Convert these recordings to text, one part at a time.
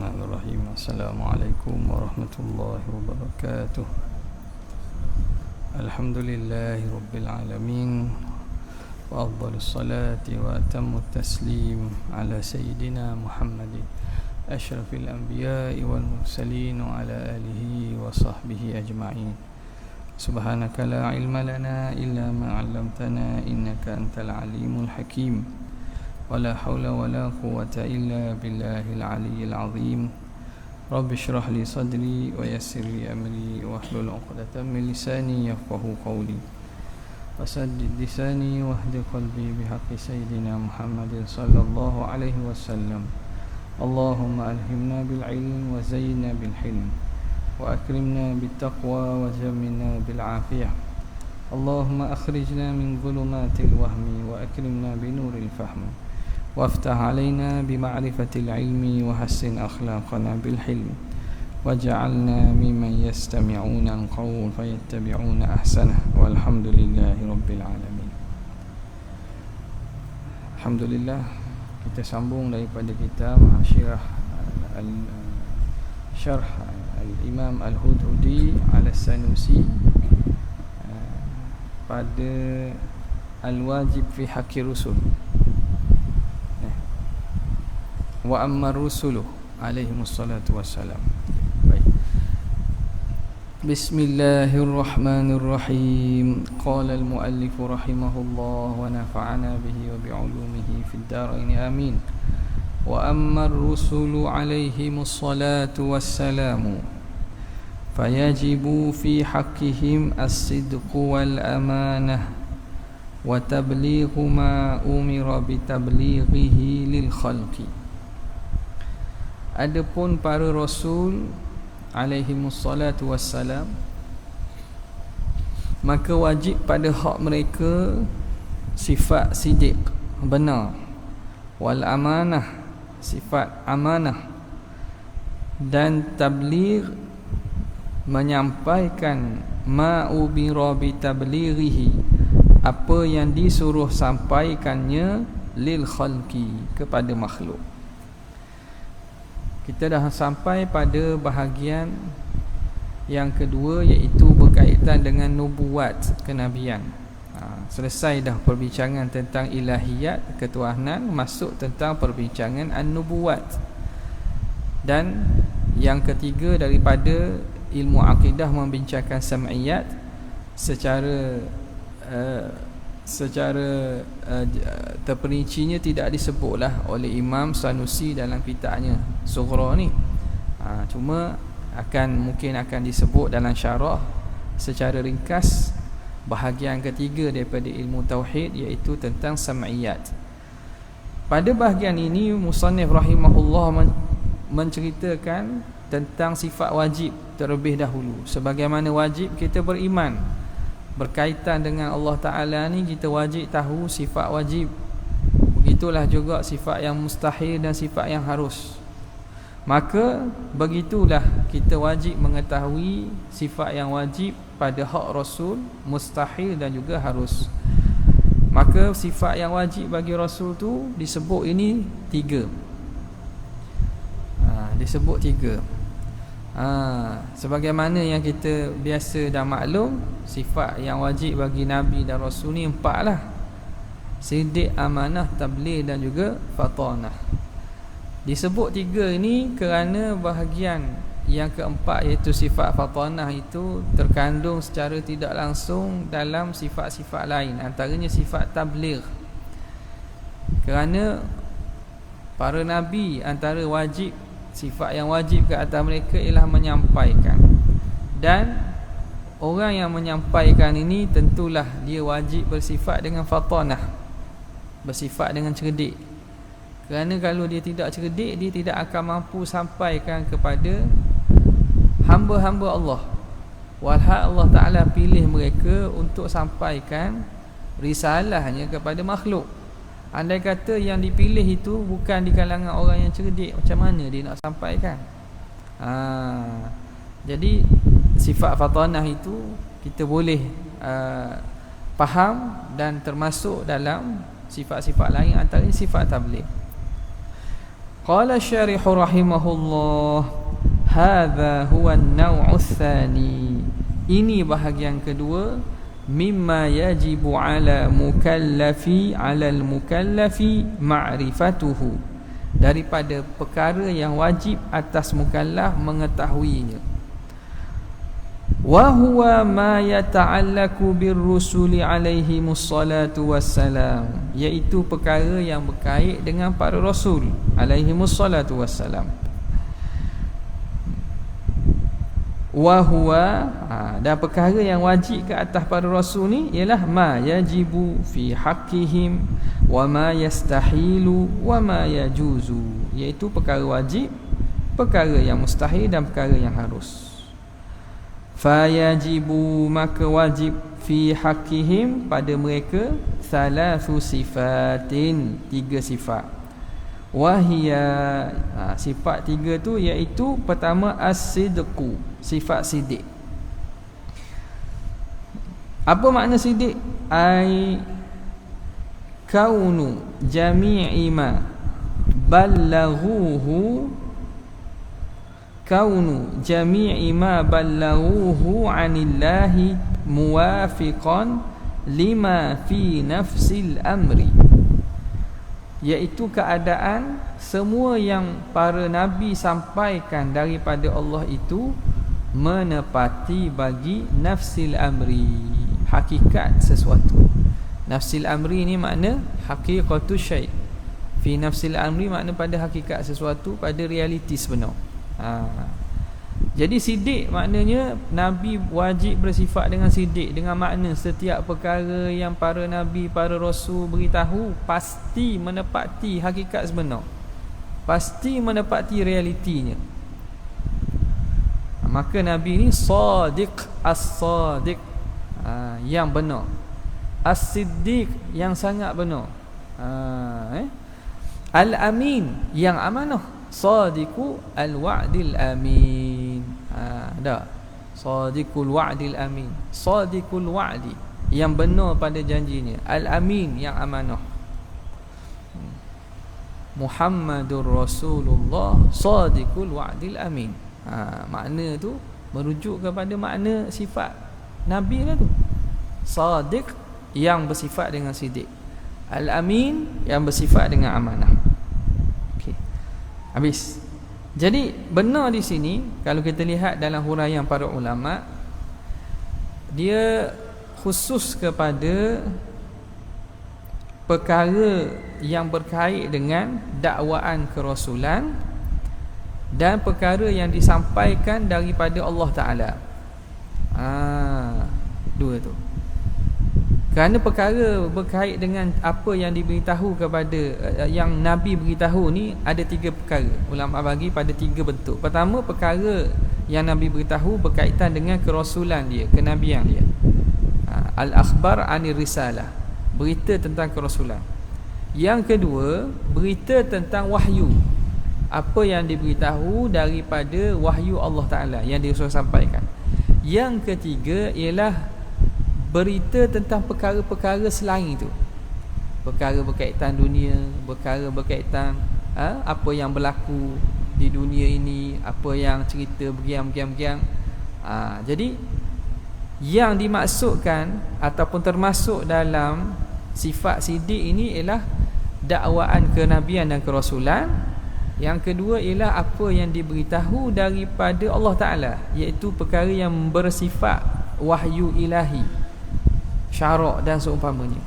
Bismillahirrahmanirrahim. Assalamualaikum warahmatullahi wabarakatuh. Alhamdulillahi rabbil alamin. Wa afdhalus salati wa atammut taslim ala sayyidina Muhammadin asyrafil anbiya'i wal mursalin wa ala alihi wa sahbihi ajma'in. Subhanaka la ilma lana illa ma 'allamtana innaka antal alimul hakim. ولا حول ولا قوة إلا بالله العلي العظيم. رب اشرح لي صدري ويسر لي أمري واحلل عقدة من لساني يفقهوا قولي وسدد لساني واهد قلبي بحق سيدنا محمد صلى الله عليه وسلم. اللهم ألهمنا بالعلم وزينا بالحلم وأكرمنا بالتقوى وجملنا بالعافية. اللهم أخرجنا من ظلمات الوهم وأكرمنا بنور الفهم وافتح علينا بمعرفة العلم وحسن أخلاقنا بالحلم وجعلنا ممن يستمعون القول فيتبعون أحسنه والحمد لله رب العالمين. Alhamdulillah, kita sambung daripada kitab Syarh Al-Imam Al-Hudhudi Al-Sanusi pada Al-Wajib fi Haqqi Rusul. Wa amma rusuluh alaihimus salatu wassalam. Baik. Bismillahirrahmanirrahim. Qala al-muallif rahimahullah wa nafa'ana bihi wa bi'ulumihi fid dharain amin. Wa amma rusulu alaihimus salatu wassalamu fayajibu fi haqqihim as-sidqu wal amanah wa tablighu ma umira bi tablighihi lil khalqi. Adapun para rasul alaihimus salatu wassalam, maka wajib pada hak mereka sifat sidiq, benar, wal amanah, sifat amanah, dan tabligh, menyampaikan ma'ubira bi tablighihi, apa yang disuruh sampaikannya, lil khalqi, kepada makhluk. Kita dah sampai pada bahagian yang kedua, iaitu berkaitan dengan nubuat, kenabian. Selesai dah perbincangan tentang ilahiyat, ketuhanan, masuk tentang perbincangan an-nubuat. Dan yang ketiga daripada ilmu akidah membincangkan sam'iyat secara terperincinya tidak disebutlah oleh Imam Sanusi dalam kitabnya Sughra ni. Cuma mungkin akan disebut dalam syarah secara ringkas bahagian ketiga daripada ilmu tauhid, iaitu tentang sam'iyat. Pada bahagian ini musannif rahimahullah menceritakan tentang sifat wajib terlebih dahulu. Sebagaimana wajib kita beriman berkaitan dengan Allah Ta'ala ni, kita wajib tahu sifat wajib. Begitulah juga sifat yang mustahil dan sifat yang harus. Maka begitulah kita wajib mengetahui sifat yang wajib pada hak Rasul, mustahil dan juga harus. Maka sifat yang wajib bagi Rasul tu disebut ini tiga. Disebut tiga. Sebagaimana yang kita biasa dah maklum, sifat yang wajib bagi Nabi dan Rasul ni empat lah: sidik, amanah, tabligh dan juga fatanah. Disebut tiga ini kerana bahagian yang keempat, iaitu sifat fatanah, itu terkandung secara tidak langsung dalam sifat-sifat lain, antaranya sifat tabligh. Kerana para Nabi, antara wajib, sifat yang wajib ke atas mereka ialah menyampaikan. Dan orang yang menyampaikan ini tentulah dia wajib bersifat dengan fatanah, bersifat dengan cerdik. Kerana kalau dia tidak cerdik, dia tidak akan mampu sampaikan kepada hamba-hamba Allah. Walhal Allah Ta'ala pilih mereka untuk sampaikan risalahnya kepada makhluk. Andai kata yang dipilih itu bukan di kalangan orang yang cerdik, macam mana dia nak sampaikan? Jadi sifat fatanah itu kita boleh faham dan termasuk dalam sifat-sifat lain, antaranya sifat tabligh. Qala syarih rahimahullah, hadza huwa an-naw'u tsani. Ini bahagian kedua, mimma yajibu 'ala al-mukallafi ma'rifatuhu, daripada perkara yang wajib atas mukallaf mengetahuinya. Wa huwa ma yata'allaku birrusuli alaihimus salatu wassalam, iaitu perkara yang berkait dengan para rasul alaihimus salatu wassalam. Wa huwa, dan perkara yang wajib ke atas para rasul ni ialah ma yajibu fi haqqihim wa ma yastahilu wa ma yajuzu, iaitu perkara wajib, perkara yang mustahil dan perkara yang harus. Fayajibu, maka wajib, fi haqqihim, pada mereka, thalathu sifatin, 3 sifat. Wahia, sifat 3 tu iaitu pertama as-sidqu, sifat sidik. Apa makna sidik? Ai kaunu jami'i ma ballaghuhu, kaunu jami'i ma ballaghuhu 'anillahi muwafiqan lima fi nafsil amri, iaitu keadaan semua yang para nabi sampaikan daripada Allah itu menepati bagi nafsil amri, hakikat sesuatu. Nafsil amri ni makna haqiqatu syai', fi nafsil amri makna pada hakikat sesuatu, pada realiti sebenar. Jadi sidik maknanya Nabi wajib bersifat dengan sidik, dengan makna setiap perkara yang para Nabi, para Rasul beritahu pasti menepati hakikat sebenar, pasti menepati realitinya. Maka Nabi ni sadiq, as-sadiq, yang benar, as-siddiq, yang sangat benar, al-amin, yang amanah, sadiqu al-wa'dil amin. Dah, sadiqul wa'dil amin, sadiqul wa'di, yang benar pada janjinya, al-amin, yang amanah. Muhammadur Rasulullah sadiqul wa'dil amin. Makna tu merujuk kepada makna sifat Nabi lah tu. Sadiq, yang bersifat dengan sidik, al-amin, yang bersifat dengan amanah. Habis. Jadi benar di sini, kalau kita lihat dalam huraian para ulama, dia khusus kepada perkara yang berkait dengan dakwaan kerasulan dan perkara yang disampaikan daripada Allah Ta'ala. Dua tu. Kerana perkara berkait dengan apa yang diberitahu kepada, yang Nabi beritahu ni, ada 3 perkara. Ulama bagi pada 3 bentuk. Pertama, perkara yang Nabi beritahu berkaitan dengan kerasulan dia, kenabian dia. Al-akhbar anir risalah, berita tentang kerasulan. Yang kedua, berita tentang wahyu, apa yang diberitahu daripada wahyu Allah Ta'ala yang dia suruh sampaikan. Yang ketiga ialah berita tentang perkara-perkara selain itu, perkara berkaitan dunia, perkara berkaitan apa yang berlaku di dunia ini, apa yang cerita bergiam-giam. Jadi yang dimaksudkan ataupun termasuk dalam sifat sidik ini ialah dakwaan kenabian dan kerasulan. Yang kedua ialah apa yang diberitahu daripada Allah Ta'ala, iaitu perkara yang bersifat wahyu ilahi, syarak dan seumpamanya.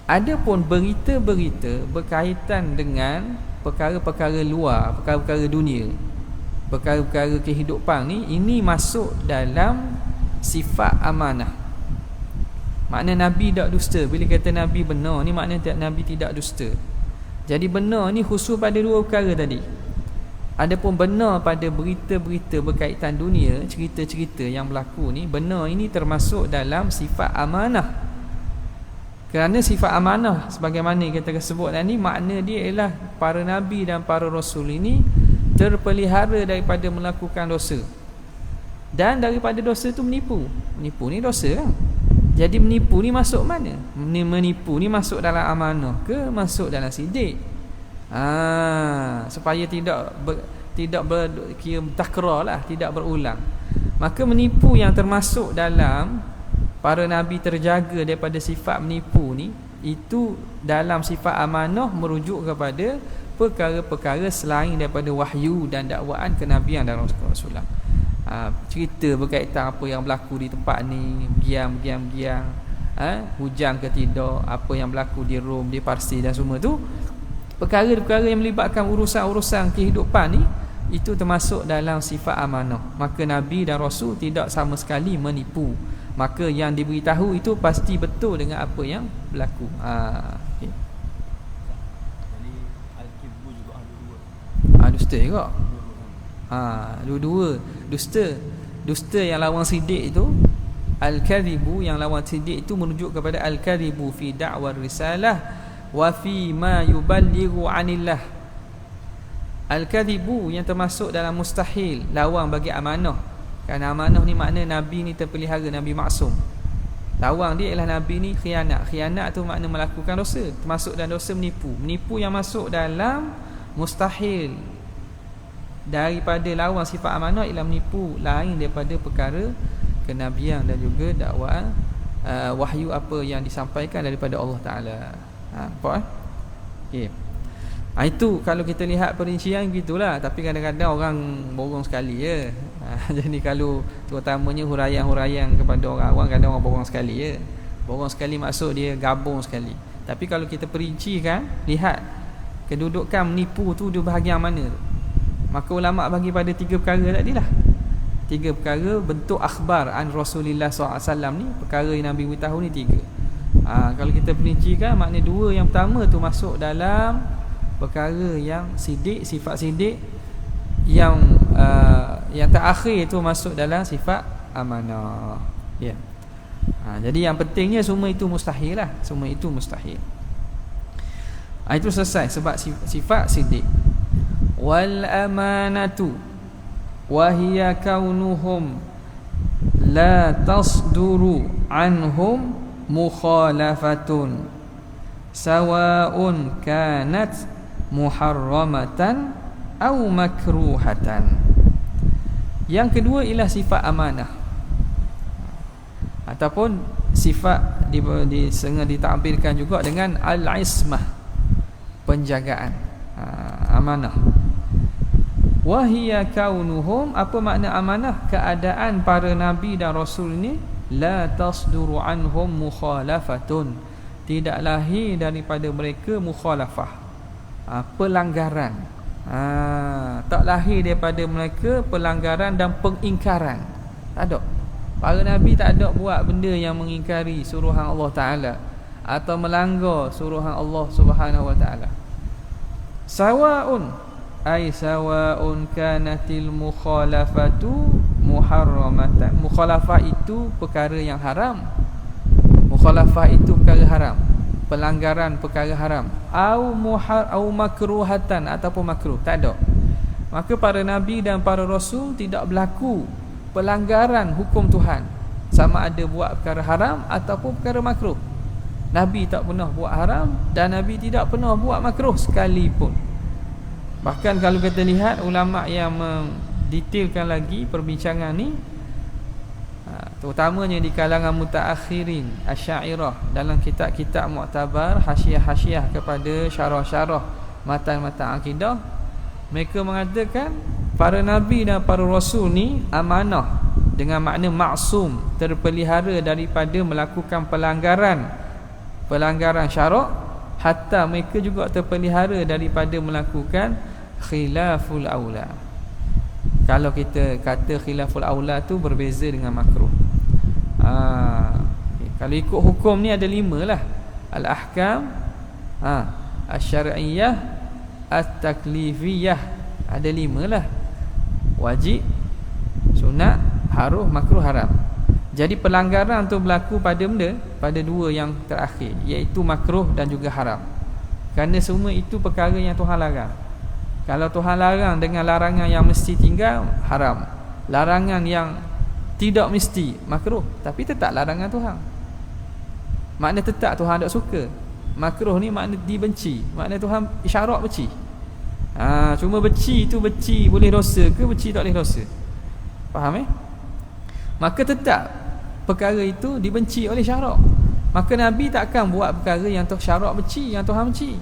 Adapun berita-berita berkaitan dengan perkara-perkara luar, perkara-perkara dunia, perkara-perkara kehidupan ni, ini masuk dalam sifat amanah. Makna Nabi tak dusta. Bila kata Nabi benar ni, makna Nabi tidak dusta. Jadi benar ni khusus pada 2 perkara tadi. Adapun benar pada berita-berita berkaitan dunia, cerita-cerita yang berlaku ni, benar ini termasuk dalam sifat amanah. Kerana sifat amanah sebagaimana kita sebut tadi, makna dia ialah para nabi dan para rasul ini terpelihara daripada melakukan dosa. Dan daripada dosa tu menipu. Menipu ni dosa lah. Jadi menipu ni masuk mana? Menipu ni masuk dalam amanah ke masuk dalam sidik? Supaya tidak kira takrar lah, tidak berulang. Maka menipu yang termasuk dalam para nabi terjaga daripada sifat menipu ni, itu dalam sifat amanah merujuk kepada perkara-perkara selain daripada wahyu dan dakwaan kenabian dan Rasulullah. Cerita berkaitan apa yang berlaku di tempat ni, giam, hujan ke tidak, apa yang berlaku di Rom, di Parsi dan semua tu, perkara-perkara yang melibatkan urusan-urusan kehidupan ni, itu termasuk dalam sifat amanah. Maka Nabi dan Rasul tidak sama sekali menipu. Maka yang diberitahu itu pasti betul dengan apa yang berlaku. Okay. Jadi al-kibbu juga ada dua. Dusta juga. Dua-dua dusta yang lawan sidik itu, al-kadhibu yang lawan sidik itu merujuk kepada al-kadhibu fi da'war risalah wa fi ma yuballighu 'anillah. Al-kadhibu yang termasuk dalam mustahil, lawan bagi amanah. Kerana amanah ni makna Nabi ni terpelihara, Nabi maksum. Lawang dia ialah Nabi ni khianat. Khianat tu makna melakukan dosa, termasuk dalam dosa menipu. Menipu yang masuk dalam mustahil daripada lawan sifat amanah ialah menipu lain daripada perkara kenabian dan juga dakwaan wahyu apa yang disampaikan daripada Allah Ta'ala. Nampak okay. Itu kalau kita lihat perincian gitulah. Tapi kadang-kadang orang borong sekali je. Jadi kalau terutamanya huraian-huraian kepada orang awam, kadang orang borong sekali je. Borong sekali maksud dia gabung sekali. Tapi kalau kita perincikan, lihat kedudukan menipu tu di bahagian mana. Maka ulama' bagi pada 3 perkara tadi lah. 3 perkara bentuk akhbar an Rasulullah SAW ni, perkara yang Nabi beritahu ni 3. Kalau kita perincikan, makna 2 yang pertama tu masuk dalam perkara yang sidik, sifat sidik. Yang terakhir itu masuk dalam sifat amanah. Ya. Jadi yang pentingnya semua itu mustahil lah. Semua itu mustahil. Itu selesai sebab sifat sidik. Wal amanatu wa hiya kaunuhum la tasduru anhum mukhalafatun sawa'un kanat muharramatan au makruhatan. Yang kedua ialah sifat amanah, ataupun sifat ditampilkan juga dengan al-ismah, penjagaan, amanah. Wahia kaunuhum, apa makna amanah? Keadaan para nabi dan rasul ini la tasduru anhum mukhalafatun, tidak lahir daripada mereka mukhalafah, pelanggaran. Tak lahir daripada mereka pelanggaran dan pengingkaran. Tak ada. Para nabi tak ada buat benda yang mengingkari suruhan Allah Ta'ala atau melanggar suruhan Allah Subhanahu Wa Ta'ala. Sawa'un, ay sawa'un kanatil mukhalafatu muharramatan. Mukhalafah itu perkara yang haram. Mukhalafah itu perkara haram, pelanggaran perkara haram, au makruhatan, ataupun makruh. Tak ada. Maka para nabi dan para rasul tidak berlaku pelanggaran hukum Tuhan, sama ada buat perkara haram ataupun perkara makruh. Nabi tak pernah buat haram dan Nabi tidak pernah buat makruh sekalipun. Bahkan kalau kita lihat ulama' yang mendetailkan lagi perbincangan ni, terutamanya di kalangan mutaakhirin Asy'ariyah, dalam kitab-kitab mu'tabar, hasiah-hasiah kepada syarah-syarah matan-matan akidah, mereka mengatakan para nabi dan para rasul ni amanah dengan makna maksum, terpelihara daripada melakukan pelanggaran syarak, hatta mereka juga terpelihara daripada melakukan khilaful aula. Kalau kita kata khilaful aula tu berbeza dengan makruh. Kalau ikut hukum ni ada 5 lah. Al-ahkam, asy-syar'iyyah, at-taklifiyah, ada 5 lah. Wajib, sunat, haruh, makruh, haram. Jadi pelanggaran tu berlaku pada 2 yang terakhir, iaitu makruh dan juga haram. Kerana semua itu perkara yang Tuhan larang. Kalau Tuhan larang dengan larangan yang mesti tinggal, haram. Larangan yang tidak mesti, makruh, tapi tetap larangan Tuhan. Makna tetap Tuhan tak suka. makruh ni makna dibenci, makna Tuhan isyarat benci. Cuma benci tu benci boleh dosa ke benci tak boleh dosa? Faham Maka tetap perkara itu dibenci oleh syarak. Maka Nabi takkan buat perkara yang syarak benci, yang Tuhan benci.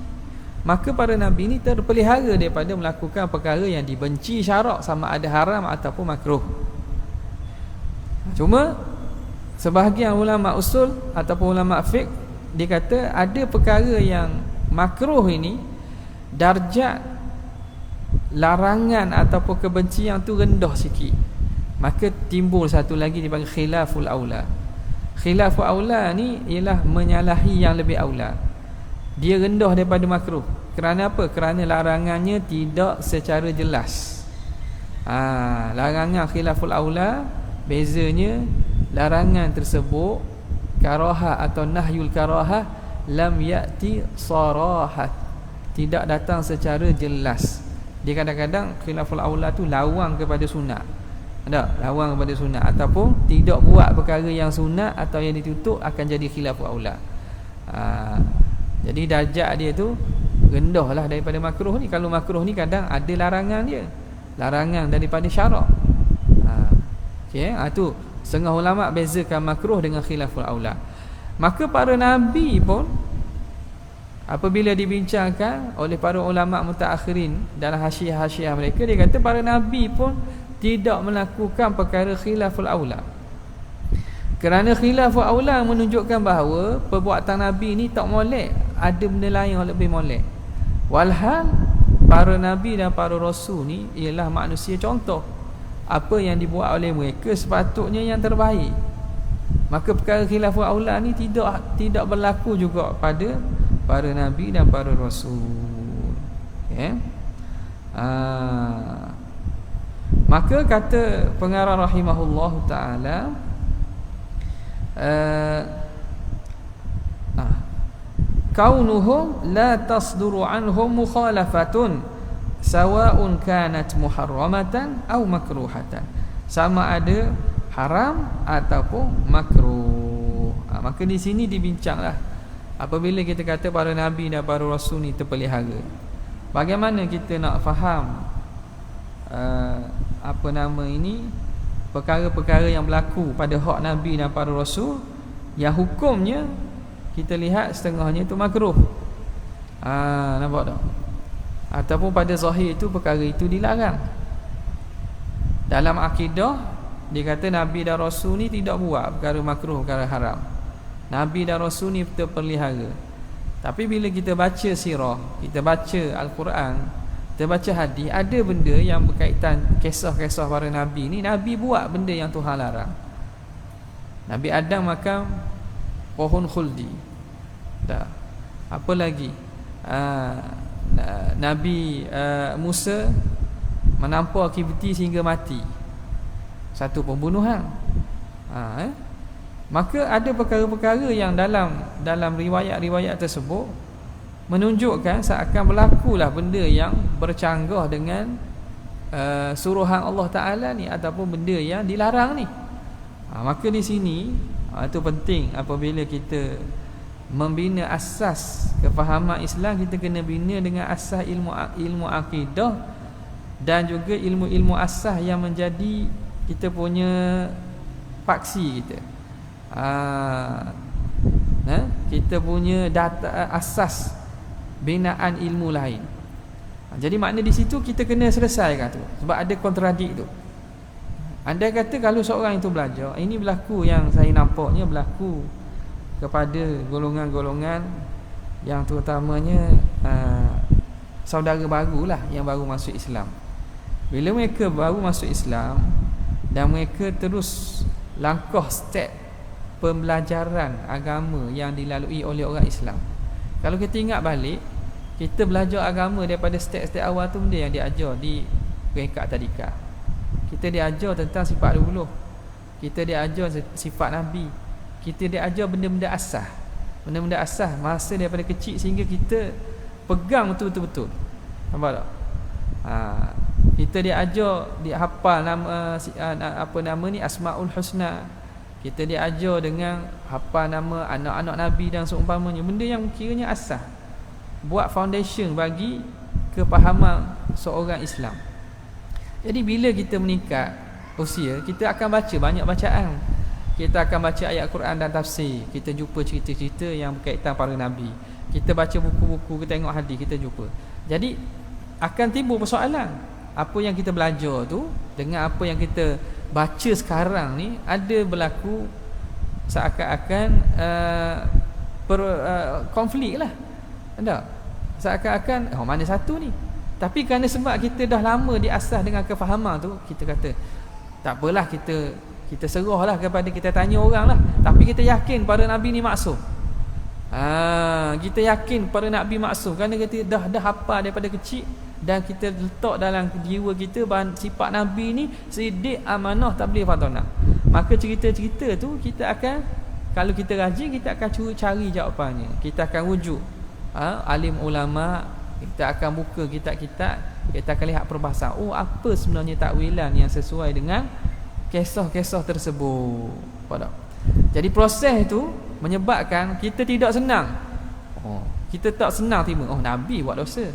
Maka para Nabi ni terpelihara daripada melakukan perkara yang dibenci syarak, sama ada haram ataupun makruh. Cuma sebahagian ulama usul ataupun ulama fiqh, dia kata ada perkara yang makruh ini darjat larangan ataupun kebencian tu rendah sikit. Maka timbul satu lagi dipanggil khilaful aula. Khilaful aula ni ialah menyalahi yang lebih aula. Dia rendah daripada makruh. Kerana apa? Kerana larangannya tidak secara jelas. Larangan khilaful aula, bezanya larangan tersebut karahah atau nahyul karahah lam ya'ti sarahat, tidak datang secara jelas. Dia kadang-kadang khilaful aula tu lawang kepada sunat. Lawang kepada sunat, ataupun tidak buat perkara yang sunat atau yang ditutup akan jadi khilaful aula. Jadi darjat dia tu rendah lah daripada makruh ni. Kalau makruh ni kadang ada larangan dia, larangan daripada syarak. Tu setengah ulama bezakan makruh dengan khilaful aula. Maka para nabi pun apabila dibincangkan oleh para ulama mutaakhirin dalam hasyiah-hasyiah mereka, dia kata para nabi pun tidak melakukan perkara khilaful aula. Kerana khilaful aula menunjukkan bahawa perbuatan nabi ni tak molek, ada benda lain yang lebih molek. Walhal para nabi dan para rasul ni ialah manusia contoh. Apa yang dibuat oleh mereka sepatutnya yang terbaik. Maka perkara khilaful aula ni tidak berlaku juga pada para nabi dan para rasul. Maka kata pengarang rahimahullah ta'ala, kaunuhum la tasduru anhum mukhalafatun sawa'un kanat muharramatan aw makruhatan, sama ada haram ataupun makruh. Maka di sini dibincanglah apabila kita kata para nabi dan para rasul ni terpelihara, bagaimana kita nak faham perkara-perkara yang berlaku pada hak nabi dan para rasul yang hukumnya kita lihat setengahnya itu makruh. Nampak tak? Ataupun pada zahir itu perkara itu dilarang. Dalam akidah dia kata nabi dan rasul ni tidak buat perkara makruh, perkara haram. Nabi dan rasul ni terpelihara. Tapi bila kita baca sirah, kita baca Al-Quran, kita baca hadis, ada benda yang berkaitan kisah-kisah para nabi ni, nabi buat benda yang Tuhan larang. Nabi Adam makan pohon khuldi. Apa lagi? Nabi Musa menampar Kibti sehingga mati, satu pembunuhan. Maka ada perkara-perkara yang dalam riwayat-riwayat tersebut menunjukkan seakan berlakulah benda yang bercanggah dengan suruhan Allah Ta'ala ni, ataupun benda yang dilarang ni. Maka di sini itu penting apabila kita membina asas kefahaman Islam, kita kena bina dengan asas ilmu akidah dan juga ilmu-ilmu asas yang menjadi kita punya paksi kita. Kita punya data asas binaan ilmu lain. Jadi makna di situ kita kena selesaikan tu, sebab ada kontradik tu. Andai kata kalau seorang itu belajar, ini berlaku yang saya nampaknya berlaku kepada golongan-golongan yang terutamanya saudara barulah yang baru masuk Islam. Bila mereka baru masuk Islam dan mereka terus langkah step pembelajaran agama yang dilalui oleh orang Islam, kalau kita ingat balik, kita belajar agama daripada step-step awal tu, benda yang diajar di peringkat tadika. Kita diajar tentang sifat 20, kita diajar sifat Nabi, kita diajar benda-benda asas. Benda-benda asas masa daripada kecil sehingga kita pegang betul-betul. Nampak tak? Kita diajar, dihafal nama apa nama ni, Asmaul Husna. Kita diajar dengan hafal nama anak-anak Nabi dan seumpamanya, benda yang kiranya asas, buat foundation bagi kefahaman seorang Islam. Jadi bila kita meningkat usia, kita akan baca banyak bacaan. Kita akan baca ayat Quran dan tafsir, kita jumpa cerita-cerita yang berkaitan para Nabi, kita baca buku-buku, kita tengok hadis, kita jumpa. Jadi akan timbul persoalan, apa yang kita belajar tu dengan apa yang kita baca sekarang ni ada berlaku seakan-akan konflik lah. Tak? Seakan-akan mana satu ni. Tapi kerana sebab kita dah lama diasas dengan kefahaman tu, kita kata tak apalah, kita serahlah kepada, kita tanya orang lah, tapi kita yakin para Nabi ni maksum. Kita yakin para Nabi maksum kerana kita dah hafal daripada kecil, dan kita letak dalam jiwa kita sifat Nabi ni sidik, amanah, tabligh, fatonah. Maka cerita-cerita tu kita akan, kalau kita rajin, kita akan cari jawapannya. Kita akan rujuk alim ulama, kita akan buka kitab-kitab, kita akan lihat perbahasan, apa sebenarnya takwilan yang sesuai dengan kisah-kisah tersebut. Jadi proses itu menyebabkan kita tidak senang. Kita tak senang terima, Nabi buat dosa.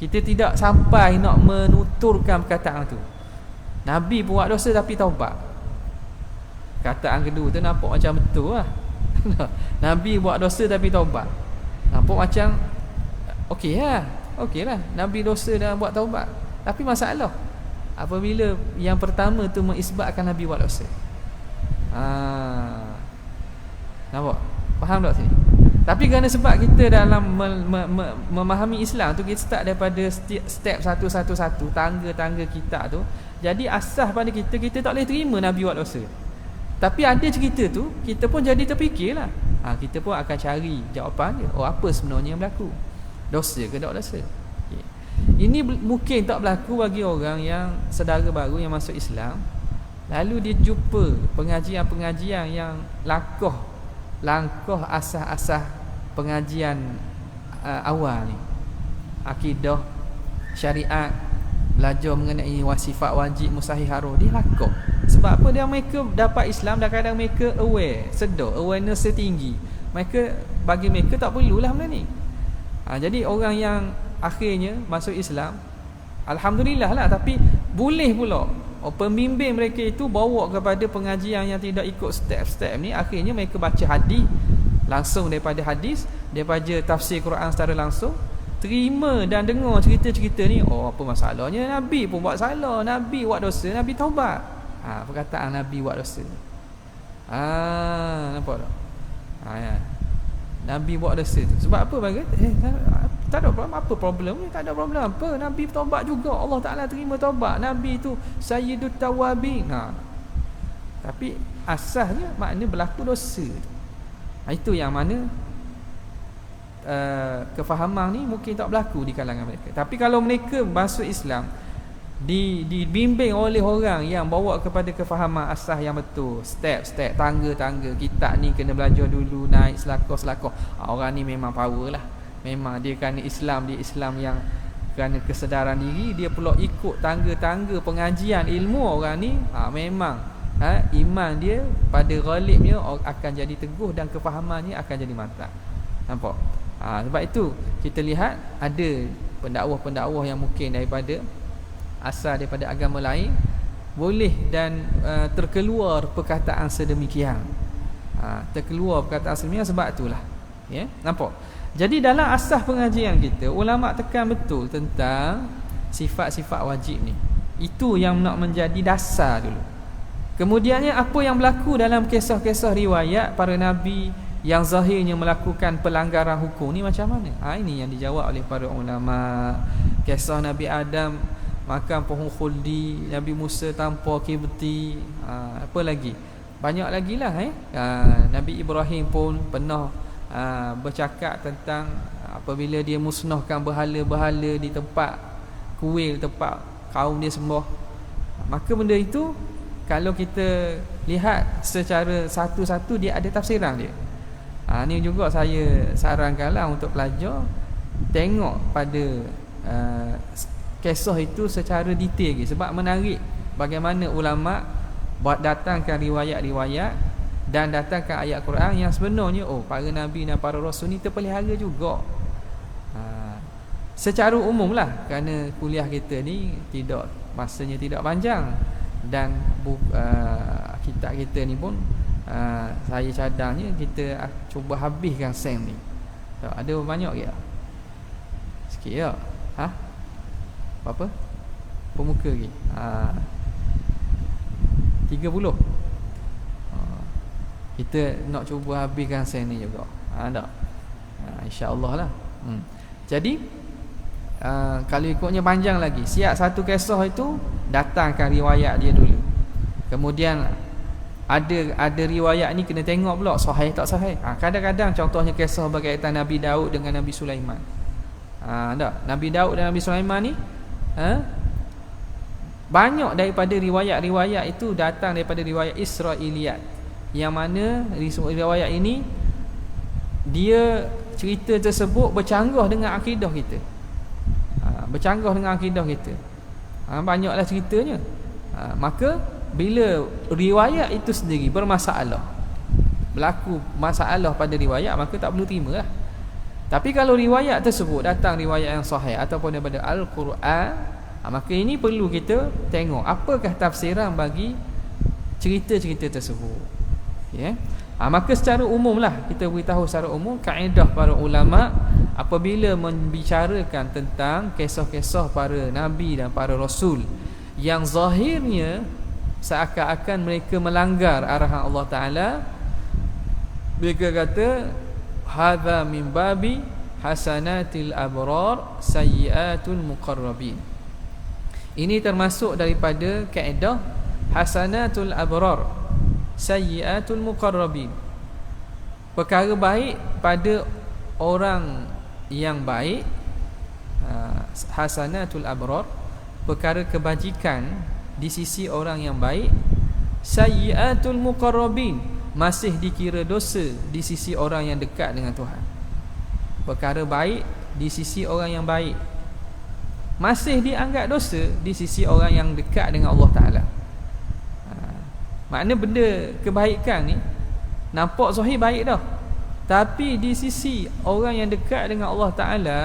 Kita tidak sampai nak menuturkan perkataan tu, Nabi buat dosa tapi taubat. Kataan kedua tu nampak macam betul lah. Nabi buat dosa tapi taubat, nampak macam okey lah, Nabi dosa dan buat taubat. Tapi masalah apabila yang pertama tu mengisbatkan Nabi buat dosa. Nampak? Faham tak sini? Tapi kerana sebab kita dalam memahami Islam tu, kita start daripada step satu-satu, tangga-tangga kita tu. Jadi asas pada kita tak boleh terima Nabi buat dosa. Tapi ada cerita tu, kita pun jadi terfikirlah. Kita pun akan cari jawapan dia. Apa sebenarnya yang berlaku? Dosa ke tak dosa? Okay. Ini mungkin tak berlaku bagi orang yang saudara baru yang masuk Islam, lalu dia jumpa pengajian-pengajian yang langkah asas-asas pengajian awal ni, akidah, syariat, belajar mengenai sifat wajib, mustahil, haram, dia langkah. Sebab apa? Mereka dapat Islam dan kadang mereka aware, sedar, awareness tinggi. Bagi mereka tak perlulah benda ni. Jadi orang yang akhirnya masuk Islam, alhamdulillah lah, tapi boleh pula pembimbing mereka itu bawa kepada pengajian yang tidak ikut step-step ni. Akhirnya mereka baca hadis langsung daripada hadis, daripada tafsir Quran secara langsung, terima dan dengar cerita-cerita ni. Apa masalahnya? Nabi pun buat salah, Nabi buat dosa, Nabi taubat. Perkataan Nabi buat dosa. Nampak tak? Ya. Nabi buat dosa tu. Sebab apa bagi? Tak ada problem. Apa problem ni? Tak ada problem apa. Nabi taubat juga. Allah Ta'ala terima taubat. Nabi tu Sayyidut Tawabin. Tapi asasnya makna berlaku dosa. Itu yang mana kefahaman ni mungkin tak berlaku di kalangan mereka. Tapi kalau mereka masuk Islam, dibimbing oleh orang yang bawa kepada kefahaman asas yang betul, step-step, tangga-tangga, kitab ni kena belajar dulu, naik selakor-selakor. Orang ni memang power lah. Memang dia kerana Islam, dia Islam yang kerana kesedaran diri, dia perlu ikut tangga-tangga pengajian ilmu orang ni. Memang iman dia pada ghalibnya akan jadi teguh dan kefahamannya akan jadi mantap. Nampak? Sebab itu kita lihat ada pendakwah-pendakwah yang mungkin daripada asal daripada agama lain boleh dan terkeluar perkataan sedemikian. Terkeluar perkataan sedemikian sebab itulah. Ya, nampak? Jadi dalam asas pengajian kita, ulama tekan betul tentang sifat-sifat wajib ni. Itu yang nak menjadi dasar dulu. Kemudiannya apa yang berlaku dalam kisah-kisah riwayat para nabi yang zahirnya melakukan pelanggaran hukum ni macam mana? Ini yang dijawab oleh para ulama. Kisah Nabi Adam makan pohon khuldi, Nabi Musa tanpa kibti, apa lagi? Banyak lagi lah. Nabi Ibrahim pun pernah bercakap tentang apabila dia musnahkan berhala-berhala di tempat kuil, tempat kaum dia sembah. Maka benda itu kalau kita lihat secara satu-satu, dia ada tafsiran dia. Ni juga saya sarankanlah untuk pelajar tengok pada kisah itu secara detail lagi. Sebab menarik bagaimana ulama datangkan riwayat-riwayat dan datangkan ayat Quran yang sebenarnya para nabi dan para rasul ni terpelihara juga. Secara umum lah, kerana kuliah kita ni masanya tidak panjang dan kitab kita ni pun saya cadangnya kita cuba habiskan sem ni. Tak ada banyak ke? Sikit ya. Berapa? Pemuka lagi. 30. Kita nak cuba habiskan sem ni juga. Tak? InsyaAllah lah. Jadi kalau ikutnya panjang lagi, siap satu kisah itu datangkan riwayat dia dulu. Kemudian ada riwayat ni kena tengok pula sahih tak sahih. Kadang-kadang contohnya kisah berkaitan Nabi Daud dengan Nabi Sulaiman. Tak? Nabi Daud dan Nabi Sulaiman ni banyak daripada riwayat-riwayat itu datang daripada riwayat Israiliyat, yang mana riwayat ini dia cerita tersebut bercanggah dengan akidah kita. Banyaklah ceritanya. Maka bila riwayat itu sendiri bermasalah, berlaku masalah pada riwayat, maka tak perlu terima lah. Tapi kalau riwayat tersebut datang riwayat yang sahih ataupun daripada Al-Quran, maka ini perlu kita tengok apakah tafsiran bagi cerita-cerita tersebut. Maka secara umum lah, kita beritahu secara umum kaedah para ulama apabila membicarakan tentang kisah-kisah para nabi dan para rasul yang zahirnya seakan-akan mereka melanggar arahan Allah Ta'ala, mereka kata hadza min babi hasanatil abrar sayyiatul muqarrabin. Ini termasuk daripada kaedah hasanatul abrar sayyiatul muqarrabin. Perkara baik pada orang yang baik, hasanatul abrar, perkara kebajikan di sisi orang yang baik. Sayyiatul muqarrabin, masih dikira dosa di sisi orang yang dekat dengan Tuhan. Perkara baik di sisi orang yang baik, masih dianggap dosa di sisi orang yang dekat dengan Allah Ta'ala. Makna benda kebaikan ni nampak zahir baik dah, tapi di sisi orang yang dekat dengan Allah Ta'ala,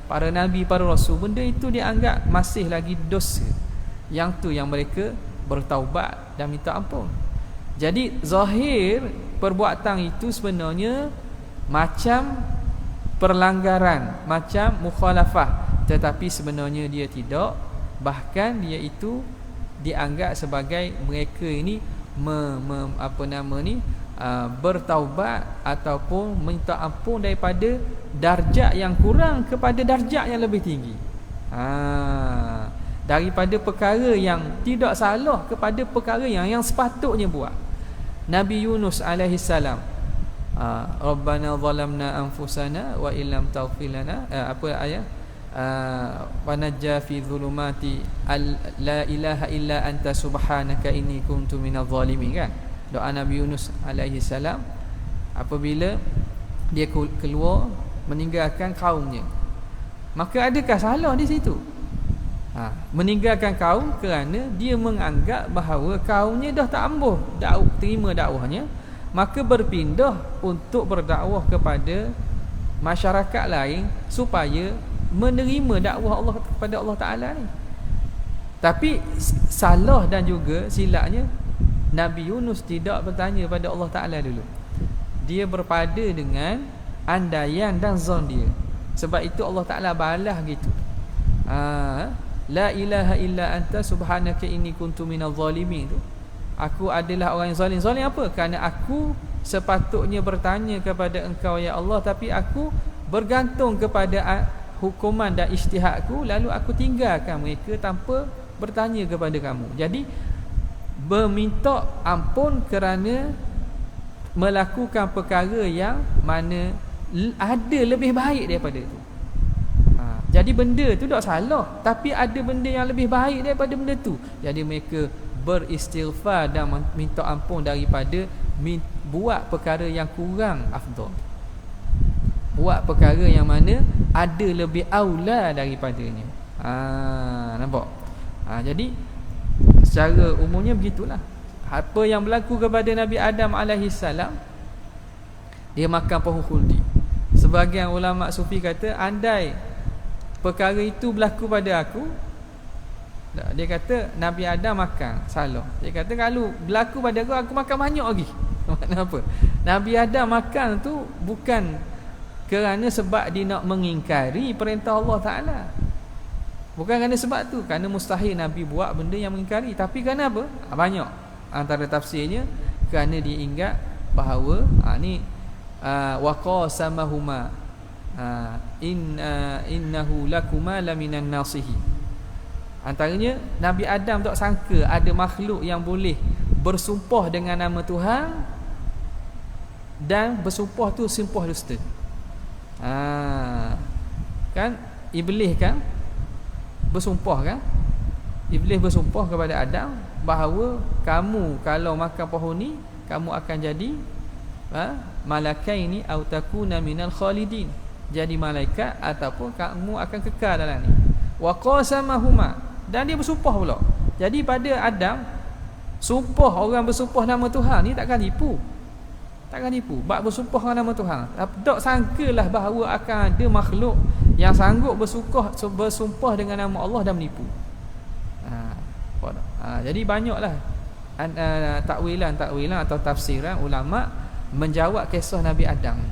para nabi, para rasul, benda itu dianggap masih lagi dosa. Yang tu yang mereka bertaubat dan minta ampun. Jadi zahir perbuatan itu sebenarnya macam perlanggaran, macam mukhalafah, tetapi sebenarnya dia tidak. Bahkan dia itu dianggap sebagai mereka ini bertaubat ataupun minta ampun daripada darjat yang kurang kepada darjat yang lebih tinggi. Daripada perkara yang tidak salah kepada perkara yang sepatutnya buat. Nabi Yunus alaihi salam, Rabbana zalamna anfusana wa illam taghfir lana, wa najja fi dhulumati la ilaha illa anta subhanaka inni kuntu minadh zalimin, kan? Doa Nabi Yunus alaihi salam apabila dia keluar meninggalkan kaumnya. Maka adakah salah di situ? Meninggalkan kaum kerana dia menganggap bahawa kaumnya dah tak ambuh terima dakwahnya, maka berpindah untuk berdakwah kepada masyarakat lain supaya menerima dakwah Allah kepada Allah Ta'ala ni. Tapi salah dan juga silapnya, Nabi Yunus tidak bertanya pada Allah Ta'ala dulu. Dia berpada dengan andaian dan zon dia. Sebab itu Allah Ta'ala balas gitu. La ilaha illa anta subhanaka inni kuntu minadh zalimin tu. Aku adalah orang yang zalim. Zalim apa? Kerana aku sepatutnya bertanya kepada engkau ya Allah, tapi aku bergantung kepada hukuman dan ijtihadku, lalu aku tinggalkan mereka tanpa bertanya kepada kamu. Jadi meminta ampun kerana melakukan perkara yang mana ada lebih baik daripada itu. Jadi benda tu tak salah, tapi ada benda yang lebih baik daripada benda tu. Jadi mereka beristighfar dan minta ampun daripada buat perkara yang kurang afdal, buat perkara yang mana ada lebih aula daripadanya. Nampak? Jadi secara umumnya begitulah. Apa yang berlaku kepada Nabi Adam alaihi salam, dia makan pohon khuldi. Sebahagian ulama sufi kata, andai perkara itu berlaku pada aku, dia kata Nabi Adam makan, salah. Dia kata kalau berlaku pada aku makan banyak lagi. Makna apa? Nabi Adam makan tu bukan kerana sebab dia nak mengingkari perintah Allah Ta'ala. Bukan kerana sebab tu, kerana mustahil Nabi buat benda yang mengingkari. Tapi kerana apa? Banyak antara tafsirnya, kerana dia ingat bahawa ni waqasamahuma innahu lakuma laminan nasihi. Antaranya Nabi Adam tak sangka ada makhluk yang boleh bersumpah dengan nama Tuhan, dan bersumpah tu sumpah dusta. Kan Iblis kan bersumpah kan? Iblis bersumpah kepada Adam bahawa kamu kalau makan pohon ni kamu akan jadi malakaini aw takuna minal khalidin. Jadi malaikat ataupun kamu akan kekal dalam ni. Wa qasamahuma, dan dia bersumpah pula. Jadi pada Adam, sumpah orang bersumpah nama Tuhan ni takkan tipu. Takkan tipu. Bab bersumpah dengan nama Tuhan. Tak sangkalah bahawa akan ada makhluk yang sanggup bersumpah dengan nama Allah dan menipu. Jadi banyaklah takwilan atau tafsiran ulama menjawab kisah Nabi Adam.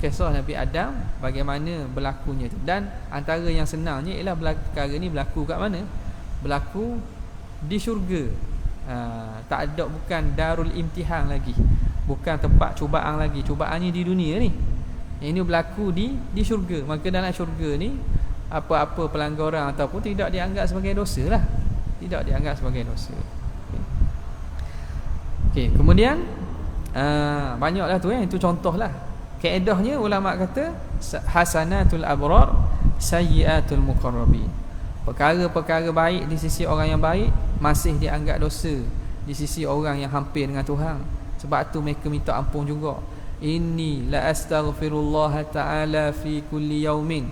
Kisah Nabi Adam, bagaimana berlakunya tu. Dan antara yang senangnya ialah perkara ni berlaku kat mana? Berlaku di syurga. Tak ada, bukan darul imtihan lagi, bukan tempat cubaan lagi. Cubaannya di dunia ni. Ini berlaku di syurga. Maka dalam syurga ni apa-apa pelanggaran ataupun tidak dianggap sebagai dosa lah. Tidak dianggap sebagai dosa. Okey, kemudian banyaklah tu itu contohlah. Kaedahnya ulama kata hasanatul abrar sayyiatul muqarrabin. Perkara-perkara baik di sisi orang yang baik masih dianggap dosa di sisi orang yang hampir dengan Tuhan. Sebab tu mereka minta ampun juga. Inni la astaghfirullah ta'ala fi kulli yaumin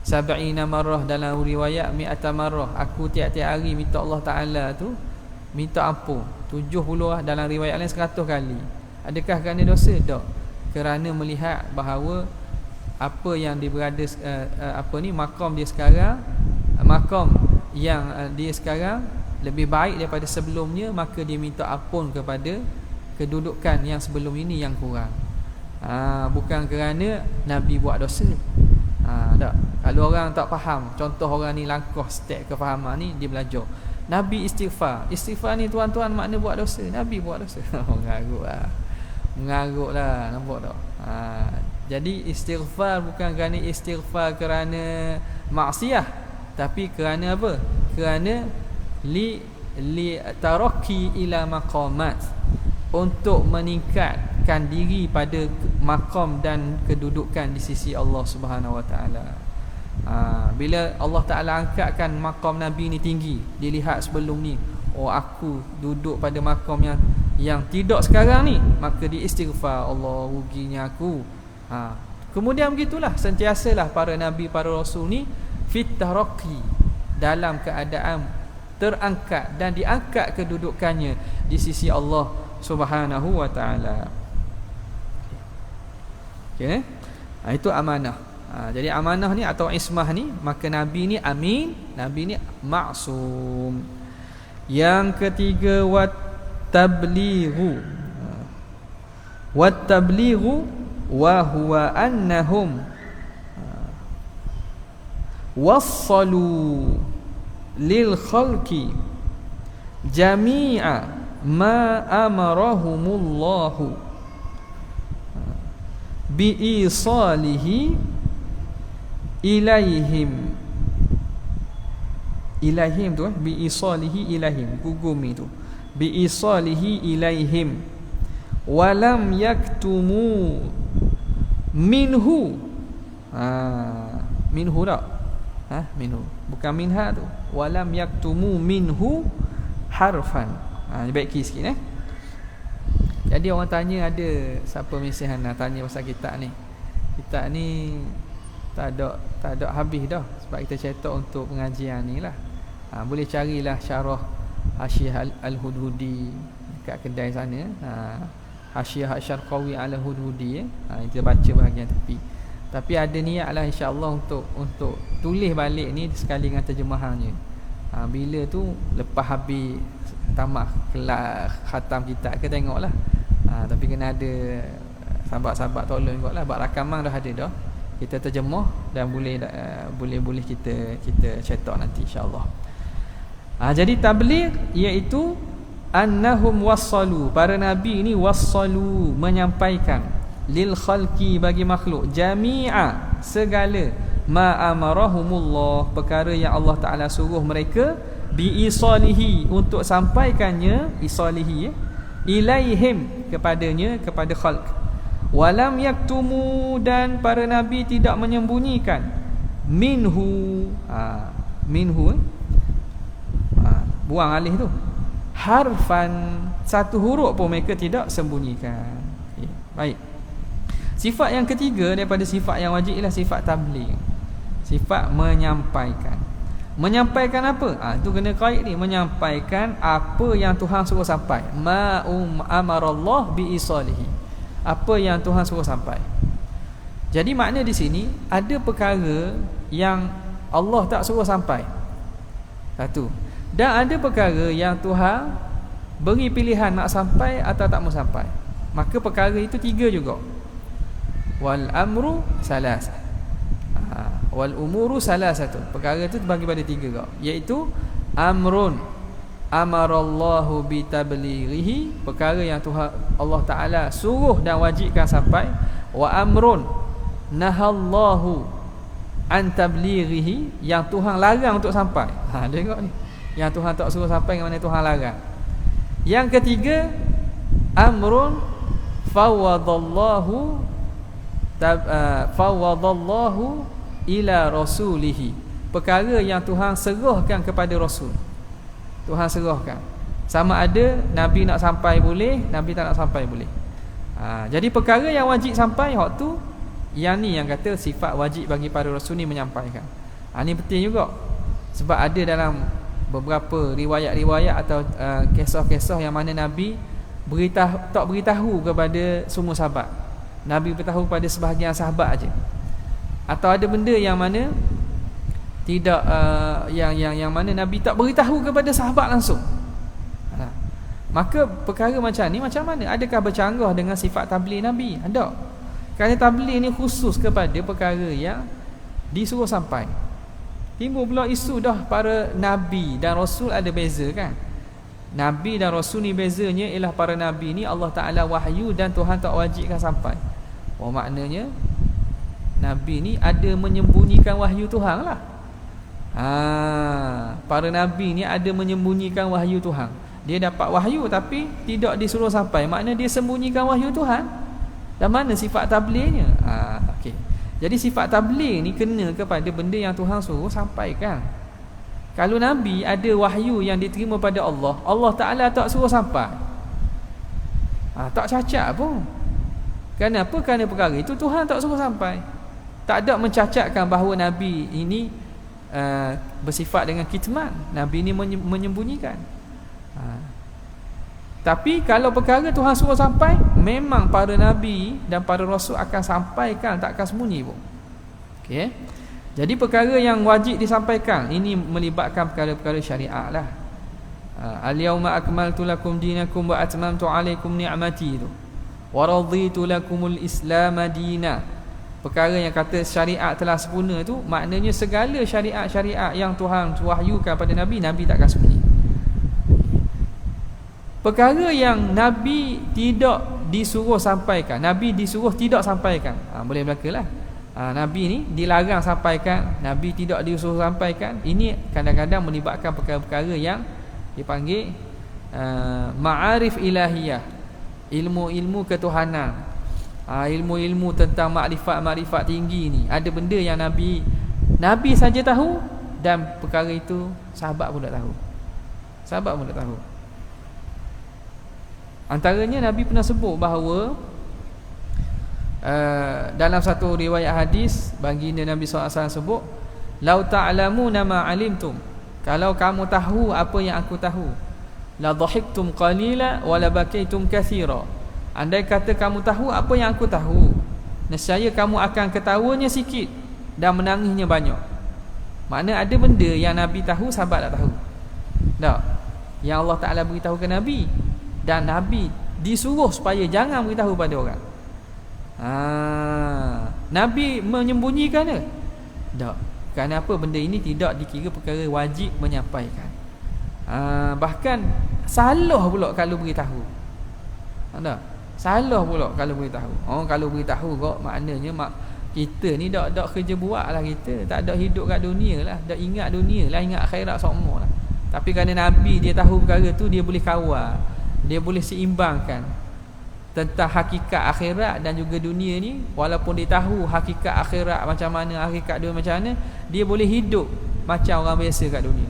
70 marrah, dalam riwayat 100 marrah. Aku tiap-tiap hari minta Allah Ta'ala tu minta ampun 70 dalam riwayat lain 100 kali. Adakah kerana dosa? Tak. Kerana melihat bahawa apa yang dia berada makam dia sekarang, makam yang dia sekarang lebih baik daripada sebelumnya, maka dia minta ampun kepada kedudukan yang sebelum ini yang kurang. Bukan kerana Nabi buat dosa. Tak. Kalau orang tak faham, contoh orang ni langkah step kefahaman ni, dia belajar Nabi istighfar. Istighfar ni tuan-tuan makna buat dosa. Nabi buat dosa. Mengarutlah, nampak tak? Jadi istighfar bukan kerana istighfar kerana maksiat, tapi kerana apa? Kerana li taraqi ila maqamat, untuk meningkatkan diri pada maqam dan kedudukan di sisi Allah Subhanahu Wa Taala. Bila Allah Taala angkatkan maqam Nabi ni tinggi, dilihat sebelum ni, oh aku duduk pada maqam yang tidak sekarang ni, maka dia istighfar, Allah ruginya aku. Kemudian begitulah sentiasalah para nabi, para rasul ni fit taraqi, dalam keadaan terangkat dan diangkat kedudukannya di sisi Allah Subhanahu Wa Taala. Okey, itu amanah. Jadi amanah ni atau ismah ni, maka nabi ni amin, nabi ni maksum. Yang ketiga, tablighu wa huwa annahum wassalu lil khalqi jami'a ma amarahumullahu bi isalihi ilaihim tu bi isalihi ilaihim, gugumi tu bi isalihi ilaihim walam yaktumu minhu. Minhu tak? Minhu, bukan minha tu. Walam yaktumu minhu harfan. Baik sikit Jadi orang tanya, ada siapa mesej nak tanya pasal kitab ni. Kitab ni tak ada habis dah, sebab kita cetak untuk pengajian ni lah. Boleh carilah syarah Hasyiah Al-Hudhudi dekat kedai sana. Hasyiah Asy-Syarqawi Al-Hudhudi kita baca bahagian tepi. Tapi ada niatlah insya-Allah untuk tulis balik ni sekali dengan terjemahannya. Bila tu lepas habis tamat kelas khatam kitab ke tengoklah. Tapi kena ada sahabat-sahabat tolong juga lah. Bab rakaman dah ada dah. Kita terjemah dan boleh kita cetak nanti insya-Allah. Jadi tabligh iaitu annahum wassalu, para nabi ini wassalu, menyampaikan, lil khalqi, bagi makhluk, jami'a, segala, ma amarahumullah, perkara yang Allah Ta'ala suruh mereka, bi isalihi, untuk sampaikannya, isalihi ilaihim, kepadanya, kepada khalq. Walam yaktumu, dan para nabi tidak menyembunyikan, minhu, buang alih tu, harfan, satu huruf pun mereka tidak sembunyikan. Baik. Sifat yang ketiga daripada sifat yang wajib ialah sifat tabligh. Sifat menyampaikan. Menyampaikan apa? Itu kena kait ni, menyampaikan apa yang Tuhan suruh sampai. Ma amarallah bi isalihi. Apa yang Tuhan suruh sampai. Jadi makna di sini ada perkara yang Allah tak suruh sampai. Satu. Dan ada perkara yang Tuhan beri pilihan nak sampai atau tak mau sampai. Maka perkara itu tiga juga. Wal amru salasa. Wal umuru salasatun. Perkara itu terbagi pada tiga juga, iaitu amrun amarallahu bi tablighihi, perkara yang Tuhan Allah Taala suruh dan wajibkan sampai. Wa amrun nahallahu an tablighihi, yang Tuhan larang untuk sampai. Tengok ni, yang Tuhan tak suruh sampai, yang mana Tuhan larang. Yang ketiga, amrun fawadallahu ila rasulihi, perkara yang Tuhan serahkan kepada Rasul. Tuhan serahkan, sama ada Nabi nak sampai boleh, Nabi tak nak sampai boleh. Jadi perkara yang wajib sampai, hak tu, yang ni yang kata sifat wajib bagi para Rasul ni menyampaikan. Ni penting juga, sebab ada dalam beberapa riwayat-riwayat atau kisah-kisah yang mana Nabi tak beritahu kepada semua sahabat. Nabi beritahu kepada sebahagian sahabat aja. Atau ada benda yang mana tidak yang mana Nabi tak beritahu kepada sahabat langsung. Maka perkara macam ni macam mana? Adakah bercanggah dengan sifat tabligh Nabi? Ada. Kerana tabligh ni khusus kepada perkara yang disuruh sampai. Timbul pula isu dah para Nabi dan Rasul ada beza kan? Nabi dan Rasul ni bezanya ialah para Nabi ni Allah Ta'ala wahyu dan Tuhan tak wajibkan sampai. Maknanya Nabi ni ada menyembunyikan wahyu Tuhan lah. Para Nabi ni ada menyembunyikan wahyu Tuhan. Dia dapat wahyu tapi tidak disuruh sampai, maknanya dia sembunyikan wahyu Tuhan. Dan mana sifat tablighnya? Okey. Jadi sifat tabligh ni kena kepada benda yang Tuhan suruh sampaikan. Kalau Nabi ada wahyu yang diterima pada Allah, Allah Ta'ala tak suruh sampai, tak cacat pun. Kenapa? Kerana perkara itu Tuhan tak suruh sampai. Tak ada mencacatkan bahawa Nabi ini bersifat dengan kitman. Nabi ini menyembunyikan. Tapi kalau perkara Tuhan suruh sampai, memang para Nabi dan para Rasul akan sampaikan, tak akan sembunyi pun. Okay? Jadi perkara yang wajib disampaikan ini melibatkan perkara-perkara syariat lah. Al-yawma akmaltu lakum dinakum wa atmamtu alaikum ni'mati tu, wa raditu lakumul islam madina. Perkara yang kata syariat telah sempurna tu, maknanya segala syariat-syariat yang Tuhan wahyukan pada Nabi, Nabi tak akan sembunyi. Perkara yang Nabi tidak disuruh sampaikan, Nabi disuruh tidak sampaikan, boleh berlakulah. Nabi ni dilarang sampaikan, Nabi tidak disuruh sampaikan. Ini kadang-kadang melibatkan perkara-perkara yang dipanggil ma'arif ilahiyah, ilmu-ilmu ketuhanan, ilmu-ilmu tentang makrifat-makrifat tinggi ni. Ada benda yang Nabi saja tahu, dan perkara itu sahabat pun tak tahu. Sahabat pun tak tahu. Antaranya Nabi pernah sebut bahawa dalam satu riwayat hadis, baginda Nabi SAW sebut, lau ta'lamuna ma alimtum, kalau kamu tahu apa yang aku tahu, la dhahiktum qalila wa la bakaitum katsira. Andai kata kamu tahu apa yang aku tahu, nescaya kamu akan ketawanya sikit dan menangisnya banyak. Makna ada benda yang Nabi tahu, sahabat tak tahu. Tak. Yang Allah Ta'ala beritahu ke Nabi, dan Nabi disuruh supaya jangan beritahu pada orang. Nabi menyembunyikan ke? Tak. Kerana apa? Benda ini tidak dikira perkara wajib menyampaikan. Bahkan salah pula kalau beritahu. Tak? Salah pula kalau beritahu. Kalau beritahu kok maknanya kita ni dak kerja buat lah, kita tak ada hidup kat dunia lah, dak ingat dunia lah, ingat akhirat semua lah. Tapi kerana Nabi dia tahu perkara tu, dia boleh kawal, dia boleh seimbangkan tentang hakikat akhirat dan juga dunia ni. Walaupun dia tahu hakikat akhirat macam mana, hakikat dunia macam mana, dia boleh hidup macam orang biasa kat dunia.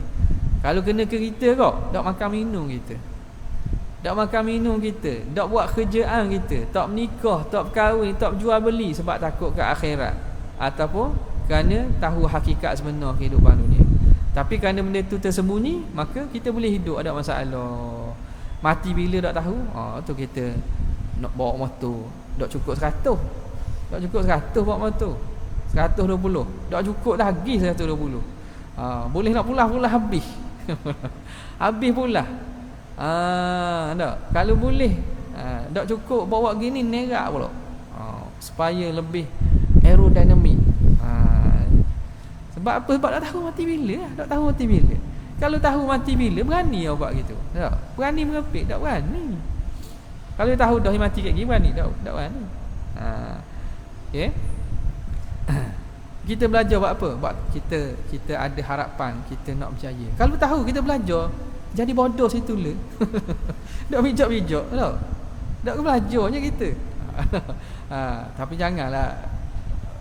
Kalau kena kereta kok, tak makan minum kita, tak makan minum kita, tak buat kerjaan kita, tak menikah, tak berkahwin, tak jual beli sebab takut ke akhirat, ataupun kerana tahu hakikat sebenar kehidupan dunia. Tapi kerana benda tu tersembunyi, maka kita boleh hidup, ada masalah. Mati bila tak tahu, tu kita nak bawa motor, tak cukup 100, tak cukup 100 bawa motor, 120, tak cukup lagi 120. Boleh nak pulah habis. Habis pula. Tak. Kalau boleh tak cukup bawa gini, nerak pula. Supaya lebih aerodinamik. Sebab apa? Sebab tak tahu mati bila. Tak tahu mati bila. Kalau tahu mati bila, berani awak buat gitu. Tak. Berani merepek, tak berani. Kalau tahu dah mati kat gini, berani tak berani. Okay. Kita belajar buat apa? Buat kita ada harapan, kita nak berjaya. Kalau tahu kita belajar, jadi bodoh situ le. Tak bijak-bijak tak? Tak belajarnya kita. Tapi janganlah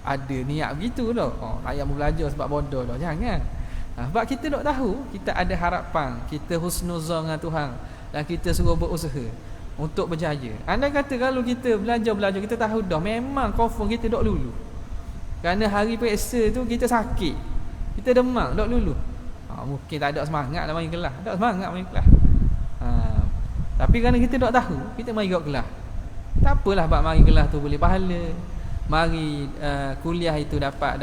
ada niat begitu tau. Saya mau belajar sebab bodoh dah, jangan. Sebab kita tak tahu, kita ada harapan, kita husnuzan dengan Tuhan, dan kita suruh berusaha untuk berjaya. Andai kata kalau kita belajar, kita tahu dah, memang confirm kita tak lulu. Kerana hari periksa tu kita sakit, kita demam, tak lulu. Mungkin tak ada semangat nak mari kelas, tak semangat mari kelas. Tapi kerana kita tak tahu, kita mari kat kelas. Tak apalah bab mari kelas tu boleh pahala. Mari kuliah itu dapat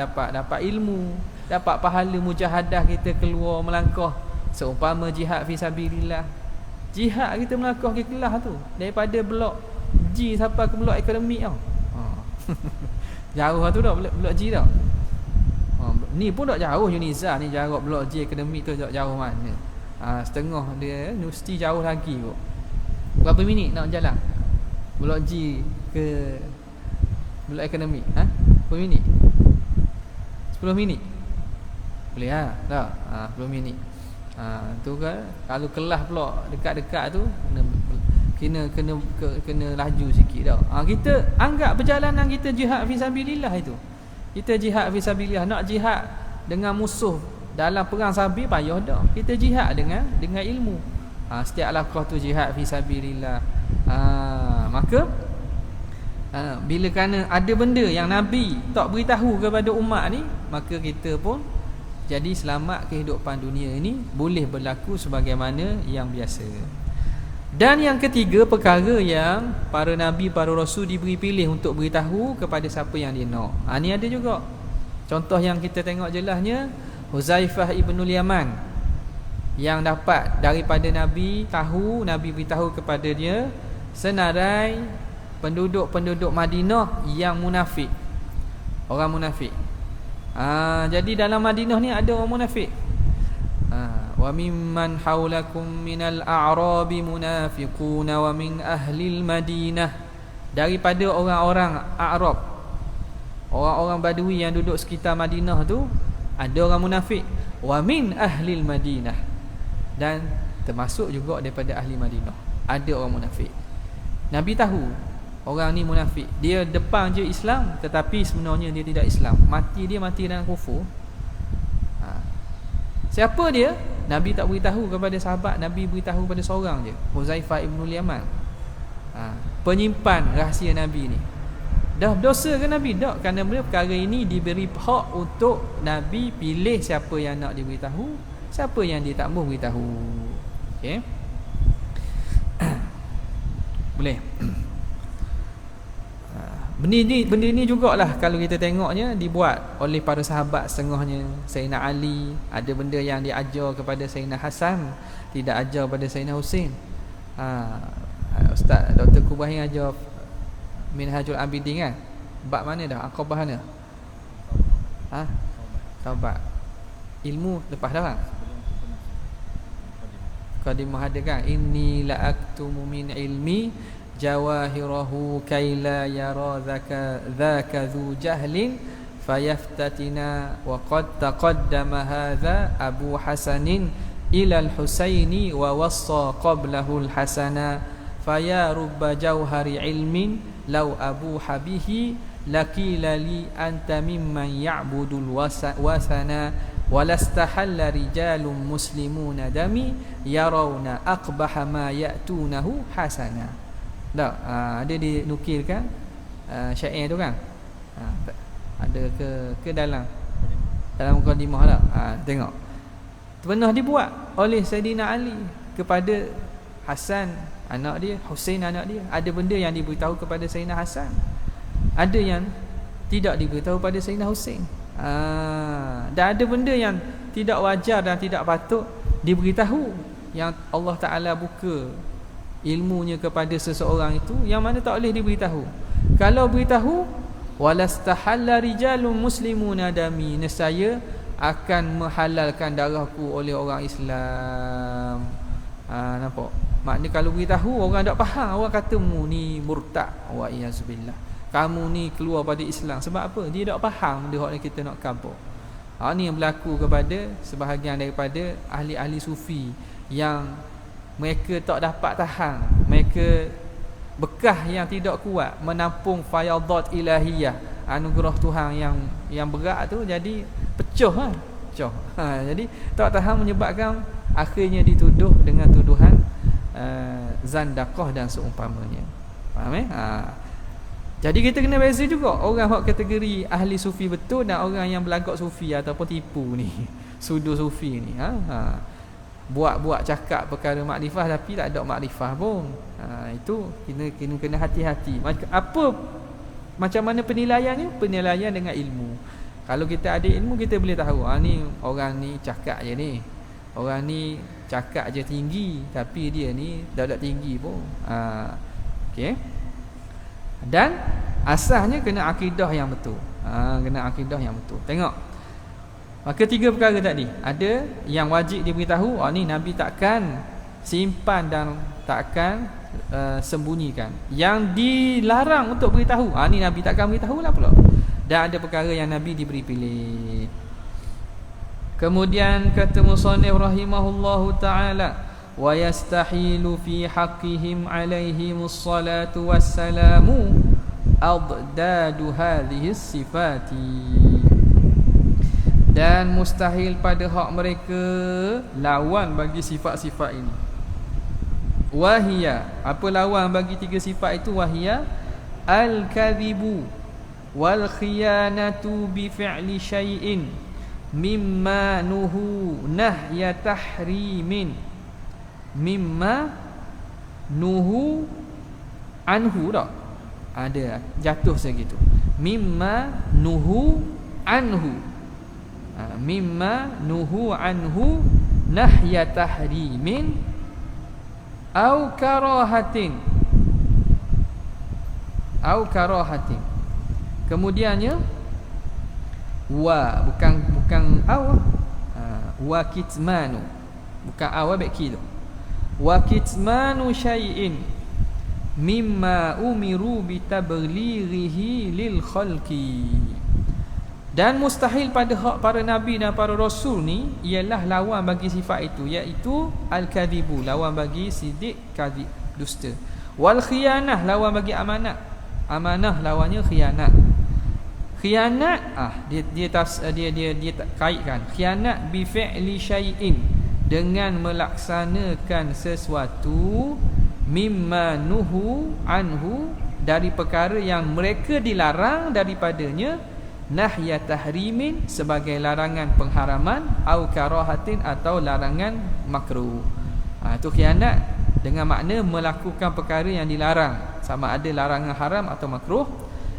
ilmu, dapat pahala mujahadah kita keluar melangkah seumpama jihad fi sabilillah. Jihad kita melangkah ke kelas tu daripada blok G sampai ke blok akademik tau. Jauh tu dah blok G tau. Ni pun tak jauh, Unizah ni jarak blok G akademik tu tak jauh mana. Setengah dia, universiti jauh lagi kot. Berapa minit nak jalan blok G ke blok akademik? Berapa minit? 10 minit boleh lah tak? 10 minit. Tu kan kalau kelas pula dekat-dekat tu kena laju sikit tau. Kita anggap perjalanan kita jihad fisabilillah itu. Kita jihad fisabilillah, nak jihad dengan musuh dalam perang sabi payah dah. Kita jihad dengan ilmu. Setiap langkah tu jihad fisabilillah. Maka bila kerana ada benda yang Nabi tak beritahu kepada umat ni, maka kita pun jadi selamat kehidupan dunia ini boleh berlaku sebagaimana yang biasa. Dan yang ketiga, perkara yang para Nabi, para Rasul diberi pilih untuk beritahu kepada siapa yang dia nak. Ni ada juga. Contoh yang kita tengok jelasnya, Huzaifah ibnul Yaman, yang dapat daripada Nabi, Nabi beritahu kepada dia senarai penduduk-penduduk Madinah yang munafik, orang munafik. Jadi dalam Madinah ni ada orang munafik. Wa mimman haulakum minal a'rabi munafiquna wa min ahlil Madinah. Daripada orang-orang Arab, orang-orang Badui yang duduk sekitar Madinah tu, ada orang munafik. Wa min ahlil Madinah, dan termasuk juga daripada ahli Madinah ada orang munafik. Nabi tahu orang ni munafik. Dia depan je Islam, tetapi sebenarnya dia tidak Islam. Mati dalam kufur. Siapa dia? Nabi tak beritahu kepada sahabat. Nabi beritahu kepada seorang je, Huzaifah ibnul Yaman. Penyimpan rahsia Nabi ni. Dah berdosa ke Nabi? Tak. Kerana perkara ini diberi hak untuk Nabi pilih siapa yang nak diberitahu, siapa yang dia tak mahu beritahu. Okay. Boleh. Benda ni jugalah kalau kita tengoknya dibuat oleh para sahabat setengahnya. Sayyidina Ali ada benda yang dia ajar kepada Sayyidina Hasan, tidak ajar pada Sayyidina Husain. Ustaz Dr. Kubahin ajar Minhajul Abidin kan? Bab mana dah? Aqabah mana? Taubat. Ilmu lepas dah kan? Qadimah ada kan? Inni la aktumu min ilmi jawahirahu kaila yara dhaka dhu jahlin fayaftatina wa qad taqaddama hadha Abu Hasanin ila al-Husaini wa wassa qablahu al-Hasana faya rubba jawhari ilmin law abu habihi lakila li anta mimman ya'budul wasana walastahalla rijalun muslimuna dami yarawna aqbaha ma ya'tunahu hasana. Tak, ada dinukilkan syair tu kan? Ada ke dalam mukadimah tak? Tengok. Pernah dibuat oleh Sayyidina Ali kepada Hasan anak dia, Husain anak dia. Ada benda yang diberitahu kepada Sayyidina Hasan, ada yang tidak diberitahu pada Sayyidina Husain. Dan ada benda yang tidak wajar dan tidak patut diberitahu, yang Allah Ta'ala buka ilmunya kepada seseorang itu, yang mana tak boleh diberitahu. Kalau beritahu, walastahalla rijalun muslimuna dami, nescaya akan menghalalkan darahku oleh orang Islam. Nampak? Maknanya kalau beritahu, orang tak faham, orang kata mu ni murtad, wa iyazubillah, kamu ni keluar pada Islam. Sebab apa? Dia tak faham dia hak kita nak kabur. Ni yang berlaku kepada sebahagian daripada ahli-ahli sufi, yang mereka tak dapat tahan, mereka bekah yang tidak kuat menampung fayadat ilahiyah, anugerah Tuhan yang berat tu, jadi pecah jadi tak tahan, menyebabkan akhirnya dituduh dengan tuduhan zandaqah dan seumpamanya. Faham Jadi kita kena beza juga orang hak kategori ahli sufi betul dan orang yang belagak sufi ataupun tipu ni, sudu sufi ni. Buat cakap perkara makrifah tapi tak ada makrifah pun. Itu kena hati-hati. Macam mana penilaiannya? Penilaian dengan ilmu. Kalau kita ada ilmu, kita boleh tahu ni orang ni cakap je ni, orang ni cakap je tinggi tapi dia ni tak tinggi pun. Okey. Dan asasnya kena akidah yang betul. Kena akidah yang betul. Tengok. Maka 3 perkara tadi, ada yang wajib diberitahu, ni Nabi takkan simpan dan takkan sembunyikan. Yang dilarang untuk beritahu, ni Nabi takkan beritahu lah pula. Dan ada perkara yang Nabi diberi pilih. Kemudian kata musannif rahimahullahu ta'ala, wa yastahilu fi haqqihim alaihimus salatu wassalamu adadu hadhihi sifati. Dan mustahil pada hak mereka lawan bagi sifat-sifat ini. Wahia, apa lawan bagi 3 sifat itu? Wahia al-kadhibu wal khiyanatu bi fi'li syai'in mimma nuhu nahya tahrimin, mimma nuhu anhu. Tak ada jatuh segitu, mimma nuhu anhu, mimma nuhu anhu nahya tahrimin au karahatin, kemudiannya bukan aw, wa kitmanu, bukan aw beki tu, wa kitmanu syai'in mimma umiru bitablighihi lil khalqi. Dan mustahil pada hak para nabi dan para rasul ni ialah lawan bagi sifat itu, iaitu al-kadhibu, lawan bagi sidik, kadhib, dusta. Wal khiyanah, lawan bagi amanah. Amanah lawannya khianat. Khianat dia kaitkan khianat bi fi'li syai'in, dengan melaksanakan sesuatu, mimma nuhu anhu, dari perkara yang mereka dilarang daripadanya, nahya tahrimin, sebagai larangan pengharaman, au karahatin, atau larangan makruh. Itu khianat dengan makna melakukan perkara yang dilarang, sama ada larangan haram atau makruh.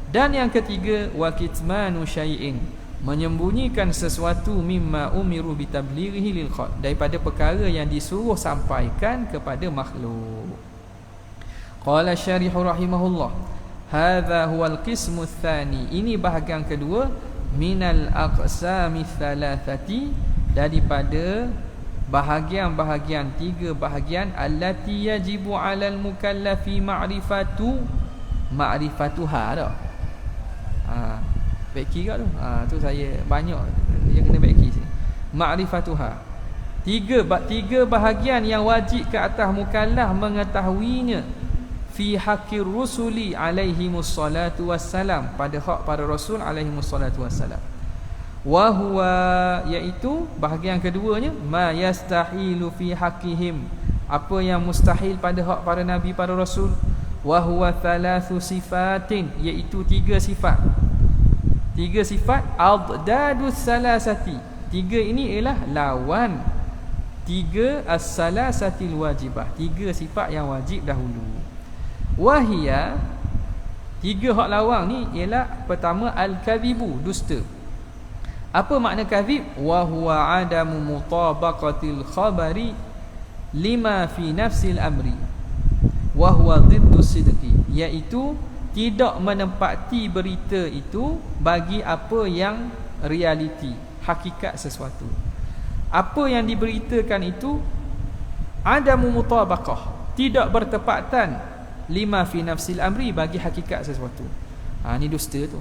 Dan yang ketiga, wa kitmanu syai'in, menyembunyikan sesuatu mimma umiru bitablighihi lil khalq, daripada perkara yang disuruh sampaikan kepada makhluk. Qala syarih rahimahullah, hadza huwal qismu tsani, ini bahagian kedua, minal aqsami thalathati, daripada bahagian-bahagian, 3 bahagian, allati yajibu 'alal mukallafi ma'rifatuha dah. Baik kira tu. Tu saya banyak yang kena baik kira sini. Ma'rifatuha. 3 bahagian yang wajib ke atas mukallaf mengetahuinya. Fi haqqir rusuli alaihimus salatu wassalam, pada hak para rasul alaihimus salatu wassalam. Wa huwa, iaitu bahagian keduanya, ma yastahilu fi haqqihim, apa yang mustahil pada hak para nabi, para rasul. Wa huwa thalathu sifatin, iaitu 3 sifat. 3 sifat, adadus salasati, 3 ini ialah lawan 3 as-salasatil wajibah, 3 sifat yang wajib dahulu. Wahia, 3 hak lawan ni ialah, pertama al-kadhibu, dusta. Apa makna kadhib? Wa huwa adamu mutabaqatil khabari lima fi nafsil amri wa huwa dhiddu sidqi, iaitu tidak menempati berita itu bagi apa yang realiti, hakikat sesuatu. Apa yang diberitakan itu adamu mutabaqah, tidak bertepatan, lima fi nafsil amri, bagi hakikat sesuatu. Ni dusta tu.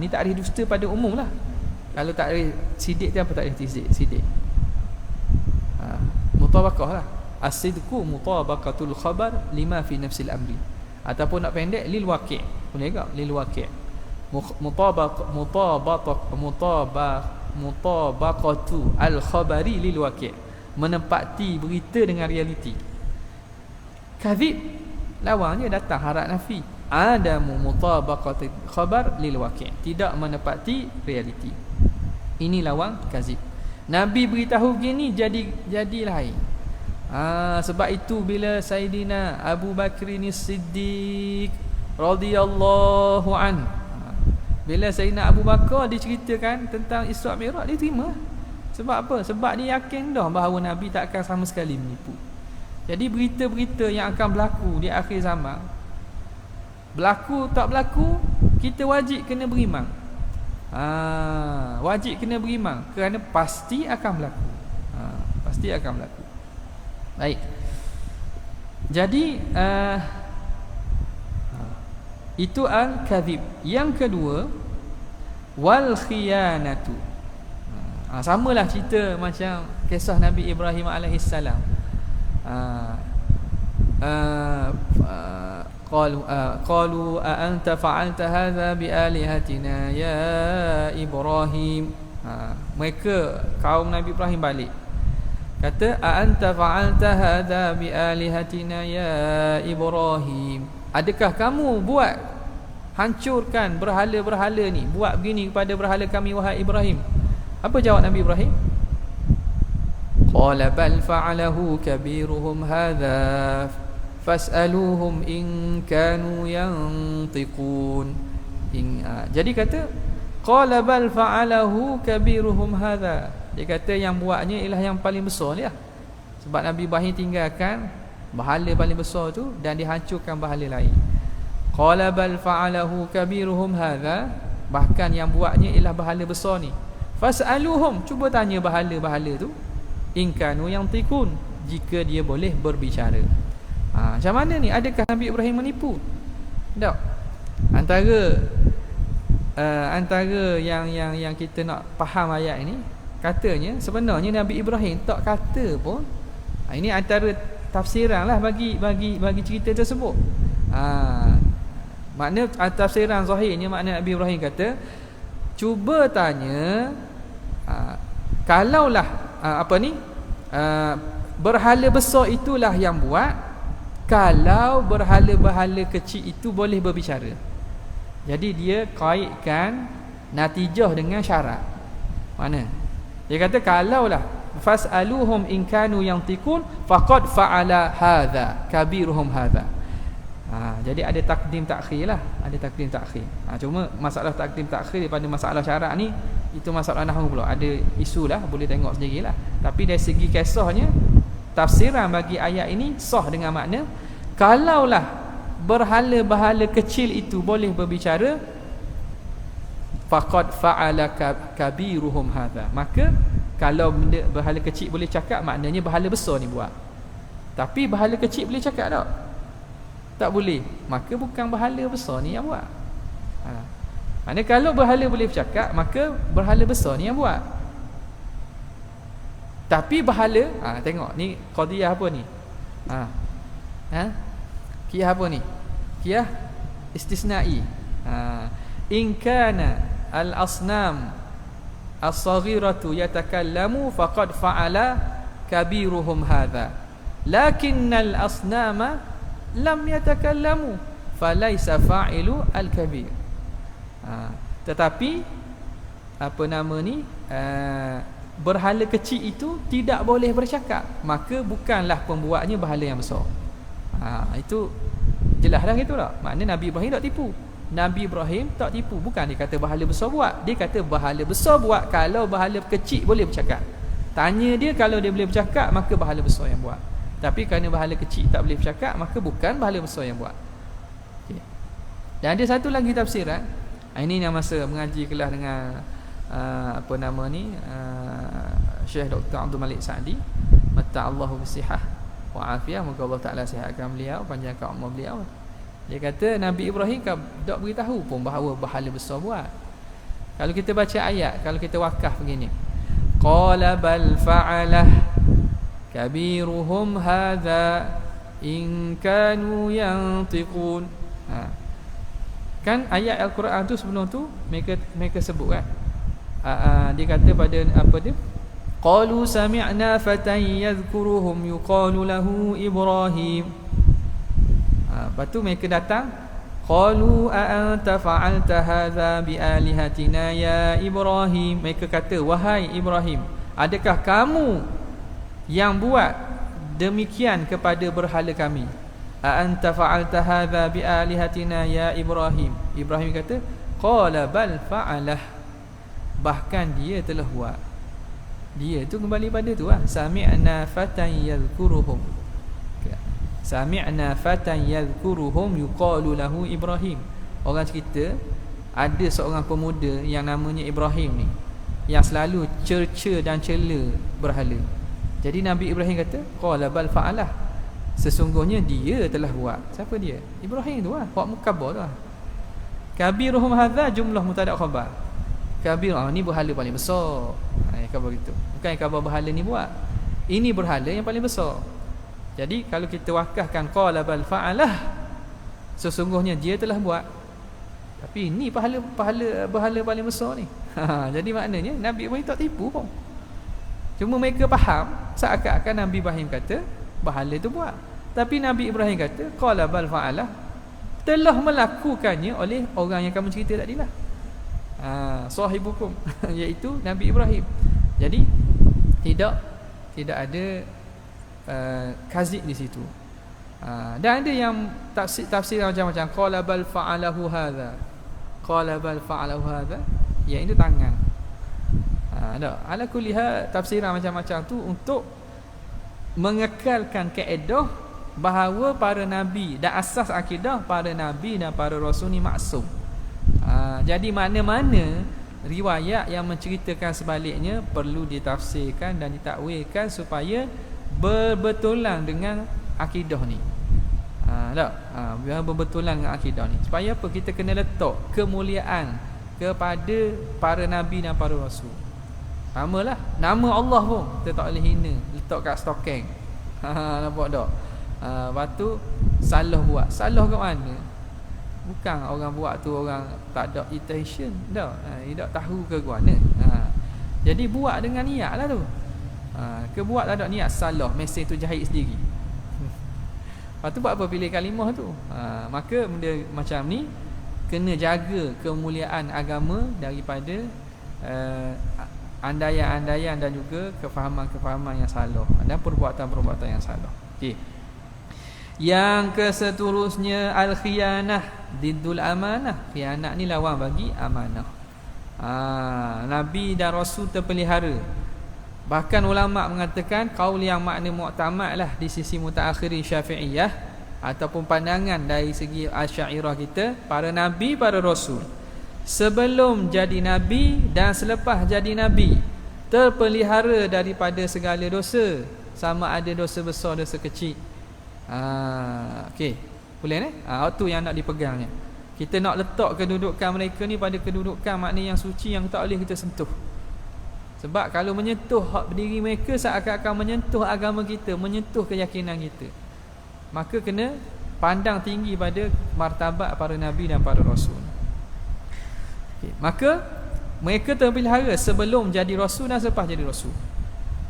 Ni takrif dusta pada umum lah. Kalau takrif sidik tu apa takrif sidik? Mutabaqah lah. As-sidqu mutabaqatul khabar lima fi nafsil amri. Ataupun nak pendek, lil waqi'. Boleh tak? Lil waqi'. Mutabaqatu al-khabari lil waqi', menempati berita dengan realiti. Kadhib lawannya datang harap nafi, adamu mutabaqatil khabar lil waqi', tidak menepati realiti. Ini lawan kazib. Nabi beritahu gini, jadi lain. Sebab itu bila Sayyidina Abu Bakrin As-Siddiq radhiyallahu an, bila Sayyidina Abu Bakar diceritakan tentang Isra' Mi'raj, dia terima. Sebab apa? Sebab dia yakin dah bahawa Nabi tak akan sama sekali menipu. Jadi berita-berita yang akan berlaku di akhir zaman, berlaku tak berlaku, kita wajib kena beriman. Wajib kena beriman, kerana pasti akan berlaku. Pasti akan berlaku. Baik. Jadi itu al-kadhib. Yang kedua, wal khiyanatu. Samalah cerita macam kisah Nabi Ibrahim alaihissalam. Qalu a anta fa'alta hadha bi alihatina ya Ibrahim. Mereka kaum Nabi Ibrahim balik, kata a anta fa'alta hadha bi alihatina ya Ibrahim, adakah kamu buat, hancurkan berhala-berhala ni, buat begini kepada berhala kami wahai Ibrahim? Apa jawab Nabi Ibrahim? Qala bal fa'alahu kabiruhum hadha fas'aluhum in kanu yantiqun. Jadi kata qala bal fa'alahu kabiruhum hadha, dia kata yang buatnya ialah yang paling besar ni lah. Sebab Nabi Ibrahim tinggalkan berhala paling besar tu dan dihancurkan berhala lain. Qala bal fa'alahu kabiruhum hadha, bahkan yang buatnya ialah berhala besar ni. Fas'aluhum, cuba tanya berhala-berhala tu, in kanu yantiqun, jika dia boleh berbicara. Macam mana ni? Adakah Nabi Ibrahim menipu? Tak. Antara yang kita nak faham ayat ini, katanya sebenarnya Nabi Ibrahim tak kata pun. Ini antara tafsiran lah bagi cerita tersebut. Makna tafsiran zahirnya, makna Nabi Ibrahim kata, cuba tanya, kalaulah berhala besar itulah yang buat, kalau berhala-berhala kecil itu boleh berbicara. Jadi dia kaitkan natijah dengan syarat. Mana? Dia kata kalaulah fas'aluhum in kanu yantiqun faqad fa'ala hadza kabiruhum hadza. Jadi ada takdim takhir lah, ada takdim takhir. Cuma masalah takdim takhir daripada masalah syarak ni, itu masalah nahwu pula. Ada isu lah, boleh tengok sendirilah. Tapi dari segi kisahnya, tafsiran bagi ayat ini sah dengan makna kalaulah berhala-berhala kecil itu boleh berbicara, faqad fa'ala kabiruhum hadza, maka kalau benda berhala kecil boleh cakap, maknanya berhala besar ni buat. Tapi berhala kecil boleh cakap tak? Tak boleh. Maka bukan berhala besar ni yang buat. Maksudnya kalau berhala boleh bercakap, maka berhala besar ni yang buat. Tapi berhala, tengok ni qadiyah apa ni? Qiyah apa ni? Qiyah istisna'i. In kana al-asnam as-saghiratu yatakallamu faqad fa'ala kabiruhum hadha, lakinnal asnama lam yatakallamu falaysa fa'ilu al-kabir. Tetapi apa nama ni, berhala kecil itu tidak boleh bercakap, maka bukanlah pembuatnya berhala yang besar. Itu jelas dah gitu tak? Maknanya Nabi Ibrahim tak tipu. Nabi Ibrahim tak tipu. Bukan dia kata berhala besar buat, dia kata berhala besar buat kalau berhala kecil boleh bercakap. Tanya dia, kalau dia boleh bercakap, maka berhala besar yang buat. Tapi kerana berhala kecil tak boleh bercakap, maka bukan berhala besar yang buat. Okay. Dan ada satu lagi tafsiran. Ini yang masa mengaji kelas dengan apa nama ni, Syekh Dr. Abdul Malik Sa'di, mata'allahu bisihah wa afiyah, moga Allah Ta'ala sihatkan beliau, panjangkan umur beliau. Dia kata Nabi Ibrahim tak beritahu pun bahawa berhala besar buat. Kalau kita baca ayat, kalau kita wakaf begini, qala bal fa'alah kabiruhum hadza in kanu yantiqun. Kan ayat Al-Quran tu sebelum tu mereka sebut kan, dia kata pada apa dia, qalu sami'na fatan yadhkuruhum yuqalu lahu Ibrahim. Lepas tu mereka datang, qalu a anta fa'alta hadza bi alihatina ya Ibrahim. Mereka kata, wahai Ibrahim, adakah kamu yang buat demikian kepada berhala kami? A anta fa'alta hadza bi alihatina ya Ibrahim. Ibrahim kata, qala bal fa'alah, bahkan dia telah buat. Dia tu kembali pada tu lah, sami'na fatan yadhkuruhum, sami'na fatan yadhkuruhum yuqalu lahu Ibrahim. Orang cerita ada seorang pemuda yang namanya Ibrahim ni, yang selalu cerca dan cela berhala. Jadi Nabi Ibrahim kata, qala bal fa'alah, sesungguhnya dia telah buat. Siapa dia? Ibrahim tu lah, hak mukabar tu lah. Kabiruhum hadza jumlah mubtada' khabar. Kabir, ni berhala paling besar. Khabar gitu. Bukan khabar berhala ni buat. Ini berhala yang paling besar. Jadi kalau kita wakafkan qala bal fa'alah, sesungguhnya dia telah buat. Tapi ini berhala paling besar ni. Jadi maknanya Nabi Ibrahim tak tipu pun. Cuma mereka faham seakan-akan Nabi Ibrahim kata berhala tu buat. Tapi Nabi Ibrahim kata qala bal fa'alah, telah melakukannya oleh orang yang kamu cerita tadi lah, sahibukum, iaitu Nabi Ibrahim. Jadi tidak ada kazib di situ. Dan ada yang tafsir macam-macam, qala bal fa'alahu hadza, qala bal fa'alahu hadza, iaitu tangan. Ala kulli hal, tafsiran macam-macam tu untuk mengekalkan kaedah bahawa para nabi dan asas akidah para nabi dan para rasul ni maksum. Jadi mana-mana riwayat yang menceritakan sebaliknya perlu ditafsirkan dan ditakwilkan supaya berbetulan dengan akidah ni. Biar berbetulan dengan akidah ni. Supaya apa? Kita kena letak kemuliaan kepada para nabi dan para rasul. Samalah nama Allah pun kita tak boleh hina, letak kat stokeng. Nampak tak? Lepas tu salah buat. Salah kat mana? Bukan orang buat tu orang tak ada intention dah. Dia tak tahu ke mana. Jadi buat dengan niat lah tu. Kebuat tak ada niat, salah, mesin tu jahit sendiri. Lepas tu buat apa pilih kalimah tu? Maka benda macam ni kena jaga kemuliaan agama daripada andaian-andaian dan juga kefahaman-kefahaman yang salah dan perbuatan-perbuatan yang salah. Okey. Yang keseterusnya al-khiyanah diddul amanah. Khianat ni lawan bagi amanah. Nabi dan Rasul terpelihara. Bahkan ulama mengatakan kaul yang makna mu'tamad lah di sisi mutaakhirin Syafi'iyah ataupun pandangan dari segi Asy'ariyah kita, para nabi, para rasul sebelum jadi nabi dan selepas jadi nabi terpelihara daripada segala dosa, sama ada dosa besar, dosa kecil. Okey. Boleh tu yang nak dipegangnya. Kita nak letak kedudukan mereka ni pada kedudukan makna yang suci yang tak boleh kita sentuh. Sebab kalau menyentuh hak berdiri mereka seakan-akan menyentuh agama kita, menyentuh keyakinan kita. Maka kena pandang tinggi pada martabat para nabi dan para rasul. Okay. Maka mereka terpelihara sebelum jadi rasul dan selepas jadi rasul.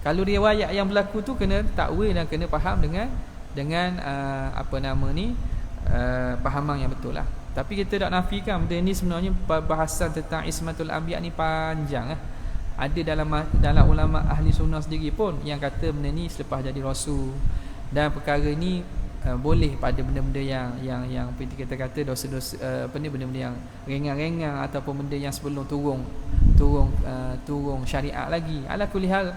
Kalau riwayat yang berlaku tu kena takwil dan kena faham dengan pahaman yang betul lah. Tapi kita tak nafikan benda ni sebenarnya bahasan tentang ismatul anbiya ni panjang lah. Ada dalam ulama ahli sunnah sendiri pun yang kata benda ni selepas jadi rasul. Dan perkara ni boleh pada benda-benda yang kita kata dosa-dosa benda-benda yang ringan-ringan ataupun benda yang sebelum turun syariat lagi. Ala kulli hal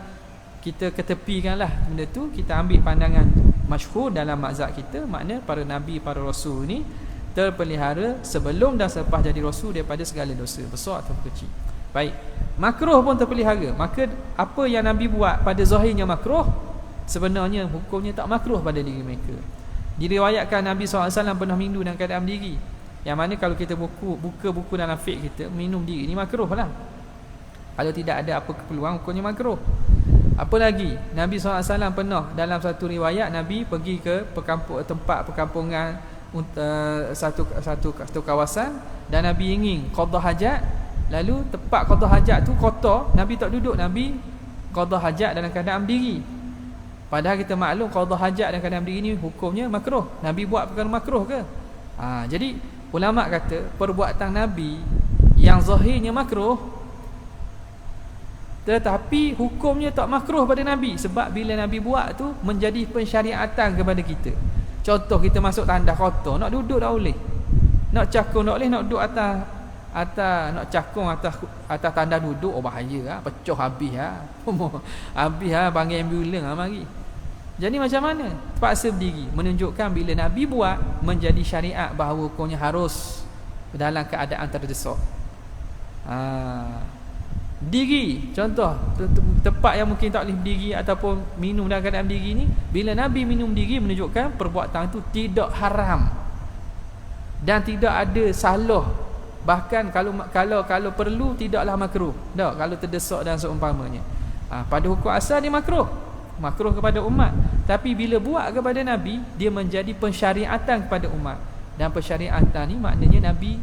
kita ketepikanlah benda tu, kita ambil pandangan masyhur dalam mazhab kita, makna para nabi, para rasul ni terpelihara sebelum dan selepas jadi rasul daripada segala dosa besar atau kecil. Baik, makruh pun terpelihara. Maka apa yang Nabi buat pada zahirnya makruh, sebenarnya hukumnya tak makruh pada diri mereka. Diriwayatkan Nabi SAW pernah minum dalam keadaan berdiri, yang mana kalau kita buka buku dalam fiqh kita, minum diri ni makruh lah. Kalau tidak ada apa keperluan, hukumnya makruh. Apa lagi, Nabi SAW pernah dalam satu riwayat, Nabi pergi ke tempat perkampungan satu kawasan, dan Nabi ingin qada hajat. Lalu tempat qada hajat tu kotor, Nabi tak duduk, Nabi qada hajat dalam keadaan berdiri. Padahal kita maklum qada hajat dalam keadaan berdiri ni hukumnya makruh. Nabi buat perkara makruh ke? Jadi ulama kata perbuatan Nabi yang zahirnya makruh, tetapi hukumnya tak makruh pada Nabi, sebab bila Nabi buat tu menjadi pensyariatan kepada kita. Contoh, kita masuk tandas kotor, nak duduk tak boleh, nak cakung tak boleh, nak duduk atas nak cakung atas tanda duduk, bahaya pecah habis habis panggil ambulan mari. Jadi macam mana? Terpaksa berdiri, menunjukkan bila Nabi buat menjadi syariat bahawa hukumnya harus dalam keadaan terdesak. Diri, contoh tempat yang mungkin tak boleh berdiri ataupun minum dalam keadaan berdiri ni, bila Nabi minum diri menunjukkan perbuatan itu tidak haram dan tidak ada salah. Bahkan kalau perlu tidaklah makruh. Tak, kalau terdesak dan seumpamanya. Pada hukum asal dia makruh kepada umat. Tapi bila buat kepada Nabi, dia menjadi pensyariatan kepada umat. Dan pensyariatan ni maknanya Nabi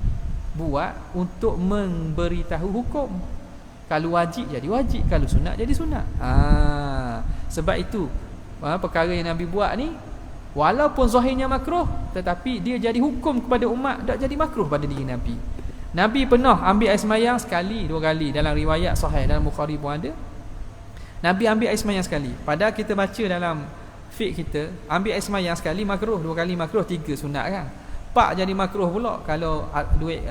buat untuk memberitahu hukum. Kalau wajib jadi wajib, kalau sunat jadi sunat. Sebab itu perkara yang Nabi buat ni walaupun zahirnya makruh, tetapi dia jadi hukum kepada umat, tak jadi makruh pada diri Nabi. Nabi pernah ambil air semayang sekali, 2 kali. Dalam riwayat sahih dalam Bukhari pun ada. Nabi ambil air semayang sekali. Padahal kita baca dalam fiqh kita, ambil air semayang sekali makruh, 2 kali makruh, 3 sunat kan. 4 jadi makruh pula kalau duit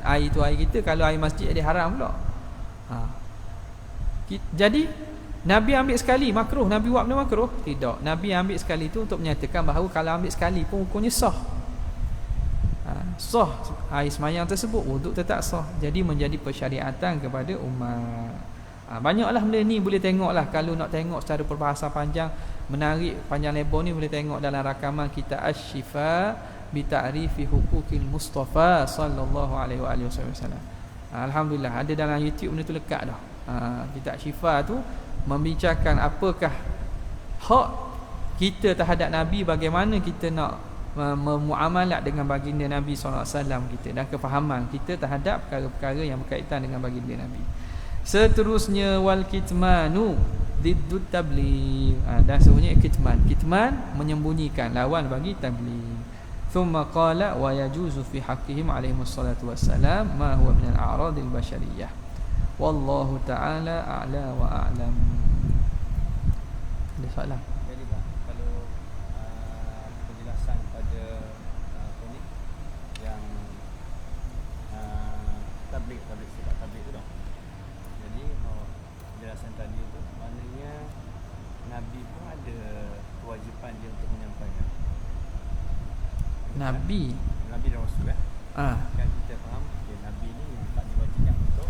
air tu air kita, kalau air masjid jadi haram pula. Jadi Nabi ambil sekali makruh, Nabi buat benda makruh? Tidak. Nabi ambil sekali tu untuk menyatakan bahawa kalau ambil sekali pun hukumnya sah. Sah air semayang tersebut, wuduk tetap sah. Jadi menjadi persyariatan kepada umat. Banyaklah benda ni boleh tengoklah. Kalau nak tengok secara perbahasan panjang, menarik panjang lebar ni, boleh tengok dalam rakaman kitab Asy-Syifa bi ta'rifi huquqil Mustafa sallallahu alaihi wasallam. Alhamdulillah ada dalam YouTube benda tu lekat dah. Kitab Syifa tu membincangkan apakah hak kita terhadap Nabi, bagaimana kita nak memuamalat dengan baginda Nabi SAW kita, dan kefahaman kita terhadap perkara-perkara yang berkaitan dengan baginda Nabi. Seterusnya wal kitmanu diddut tabligh. Dan sebenarnya kitman menyembunyikan, lawan bagi tabligh. Thumma qala wa yajuzu fi haqqihim alaihi wassalatu wassalam ma huwa min al-a'radil bashariyah. Wallahu ta'ala a'la wa a'lam. Ada soalan? Jadi Pak, kalau penjelasan pada apa ni yang tabligh sifat tabligh tu dah. Jadi penjelasan tadi tu maknanya Nabi pun ada kewajipan dia untuk menyampaikan. Nabi Dan Rasul kan kita faham Nabi ni tak diwajibkan untuk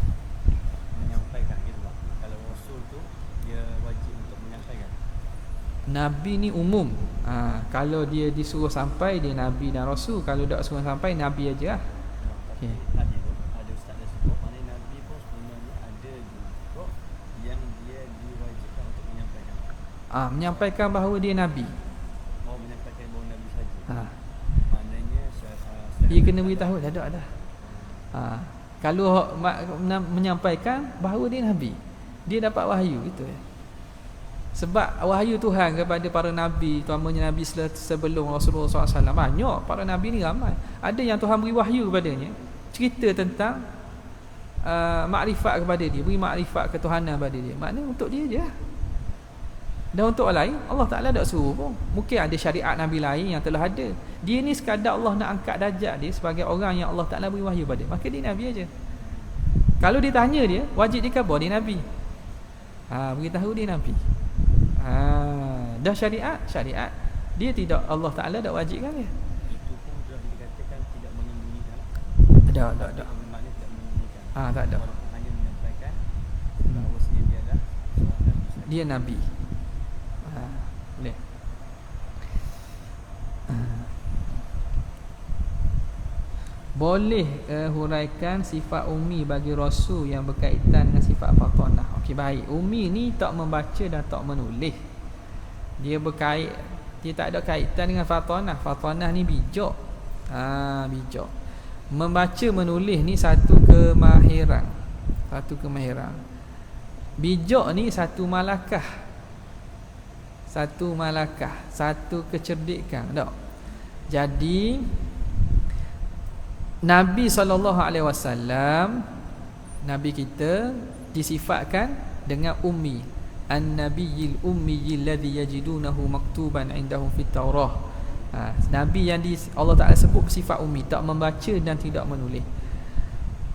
menyampaikan gitu Pak. Kalau Rasul tu dia wajib untuk menyampaikan. Nabi ni umum. Kalau dia disuruh sampai, dia Nabi dan Rasul. Kalau tak suruh sampai, Nabi aja lah. Tapi Okay. Nabi tu ada ustaz dah sebut, maknanya Nabi pun sebenarnya ada juga yang dia diwajibkan untuk menyampaikan. Menyampaikan bahawa dia Nabi. Mau menyampaikan bahawa Nabi saja. Maknanya Dia kena beritahu dah ada dah. Kalau menyampaikan bahawa dia Nabi, dia dapat wahyu gitu ya. Sebab wahyu Tuhan kepada para Nabi, terutamanya Nabi sebelum Rasulullah SAW, banyak para Nabi ni ramai. Ada yang Tuhan beri wahyu kepadanya, cerita tentang makrifat kepada dia, beri makrifat ketuhanan kepada dia. Maknanya untuk dia je. Dan untuk orang lain Allah Ta'ala tak suruh pun. Mungkin ada syariat Nabi lain yang telah ada. Dia ni sekadar Allah nak angkat darjat dia sebagai orang yang Allah Ta'ala beri wahyu pada, maka dia Nabi aja. Kalau dia tanya dia, wajib dikhabar dia Nabi. Beritahu dia Nabi. Dah syariat dia tidak, Allah Ta'ala tak wajibkan dia. itu pun sudah dikatakan tidak menyembunyikan. Tak. Maknanya tidak menyembunyikan. Tak ada. Walaupun hanya menyampaikan bahawasanya dia adalah seorang Nabi sahaja. Dia Nabi. Boleh. Boleh huraikan sifat ummi bagi Rasul yang berkaitan dengan sifat fatanah. Okey, baik. Ummi ni tak membaca dan tak menulis. Dia tak ada kaitan dengan fatanah. Fatanah ni bijak. Bijak. Membaca menulis ni satu kemahiran. Bijak ni satu malakah. Satu kecerdikan. Tak. Jadi Nabi SAW, Nabi kita disifatkan dengan ummi. An-nabiyil ummiyil ladzi yajidunahu maktuban indahum fit Taurah. Nabi yang Allah Ta'ala sebut sifat ummi, tak membaca dan tidak menulis.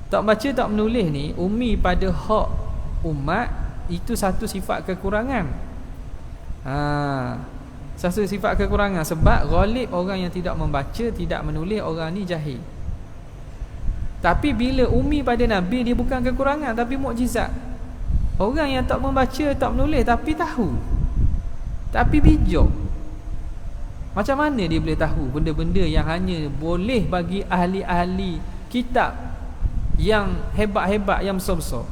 Tak baca tak menulis ni, ummi pada hak umat, itu satu sifat kekurangan. Satu sifat kekurangan. Sebab ghalib orang yang tidak membaca, tidak menulis, orang ni jahil. Tapi bila ummi pada Nabi, dia bukan kekurangan tapi mukjizat. Orang yang tak membaca, tak menulis tapi tahu, tapi bijak. Macam mana dia boleh tahu benda-benda yang hanya boleh bagi ahli-ahli kitab yang hebat-hebat, yang besar-besar.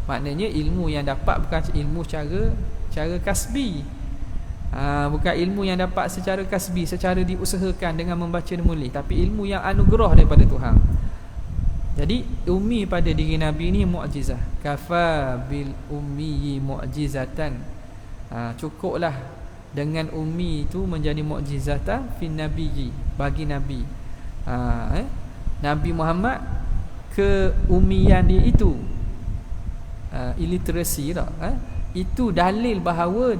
Maknanya ilmu yang dapat bukan ilmu cara kasbi. Bukan ilmu yang dapat secara kasbi, secara diusahakan dengan membaca dan menulis, tapi ilmu yang anugerah daripada Tuhan. Jadi ummi pada diri Nabi ni mukjizah. Kafa bil ummi mukjizatan. Cukuplah dengan ummi itu menjadi mukjizatan fi nabiyyi, bagi Nabi. Nabi Muhammad keummian dia itu illiterasi tak? Itu dalil bahawa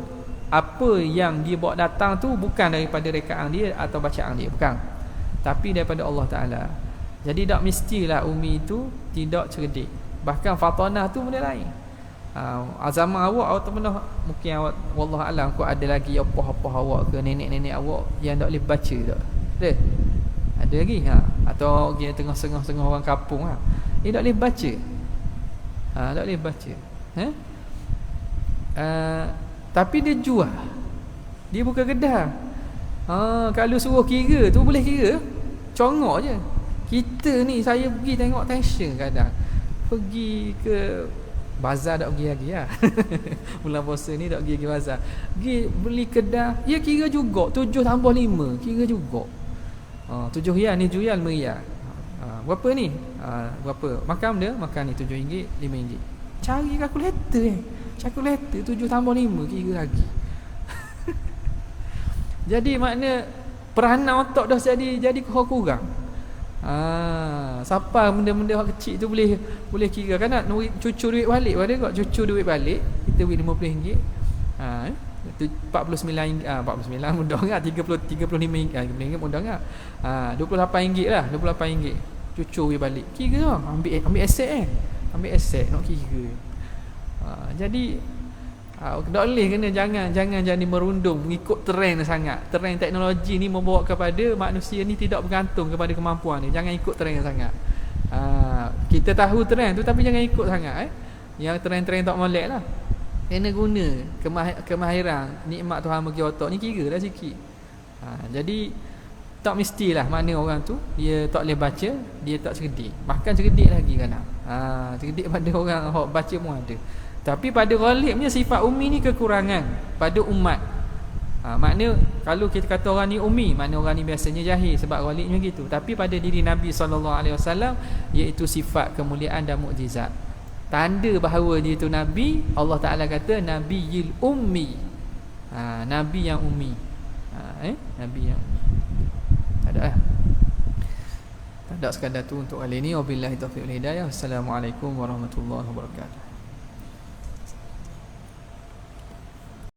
apa yang dia bawa datang tu bukan daripada rekaan dia atau bacaan dia, bukan, tapi daripada Allah Ta'ala. Jadi tak mestilah ummi itu tidak cerdik. Bahkan fatanah tu benda lain. Zaman awak tak pernah, mungkin awak wallah alam kau ada lagi apa-apa awak ke nenek-nenek awak yang tak boleh baca tak? Ada lagi atau dia tengah-tengah orang kampung dia tak boleh baca. Tak boleh baca. Tapi dia jual. Dia buka kedai. Kalau suruh kira tu boleh kira. Congok je. Kita ni, saya pergi tengok tension kadang. Pergi ke bazar, tak pergi lagi bulan puasa ni tak pergi lagi bazar. Pergi beli kedai, dia kira juga 7 tambah 5, kira juga. 7 riyal ni jual 5 riyal. Berapa ni? Berapa? Makan dia, makan ni RM7, RM5. Cari kalkulator Kalkulator 7 tambah 5 kira lagi. Jadi makna peranan otak dah jadi kurang. Siapa benda-benda hak kecil tu boleh kira kan, nak cucu duit balik pada kau cucu duit balik kita beri RM50. Itu 49 ringgit, 49 mudah enggak, 35 ringgit, RM35 mudah enggak. RM28 lah, RM28 cucu beri balik. Kira lah, ambil aset ambil aset nak kira. Jadi tak boleh kena jangan jadi merundung mengikut trend sangat. Trend teknologi ni membawa kepada manusia ni tidak bergantung kepada kemampuan ni. Jangan ikut trend sangat. Kita tahu trend tu tapi jangan ikut sangat Yang trend-trend tak molek lah. Kena guna kemahiran nikmat Tuhan bagi otak ni, kira lah sikit. Jadi tak mestilah makna orang tu dia tak boleh baca, dia tak cerdik. Bahkan cerdik lagi kan. Cerdik pada orang hok baca pun ada. Tapi pada ghalib punya sifat ummi ni kekurangan pada umat. Makna kalau kita kata orang ni ummi, makna orang ni biasanya jahil sebab ghalibnya gitu. Tapi pada diri Nabi SAW iaitu sifat kemuliaan dan mukjizat. Tanda bahawa dia itu Nabi, Allah Ta'ala kata Nabiyil ummi. Nabi yang ummi. Nabi yang ummi. Tak ada Tak ada sekadar tu untuk kali ni. Wabillahi taufiq wal hidayah. Assalamualaikum warahmatullahi wabarakatuh.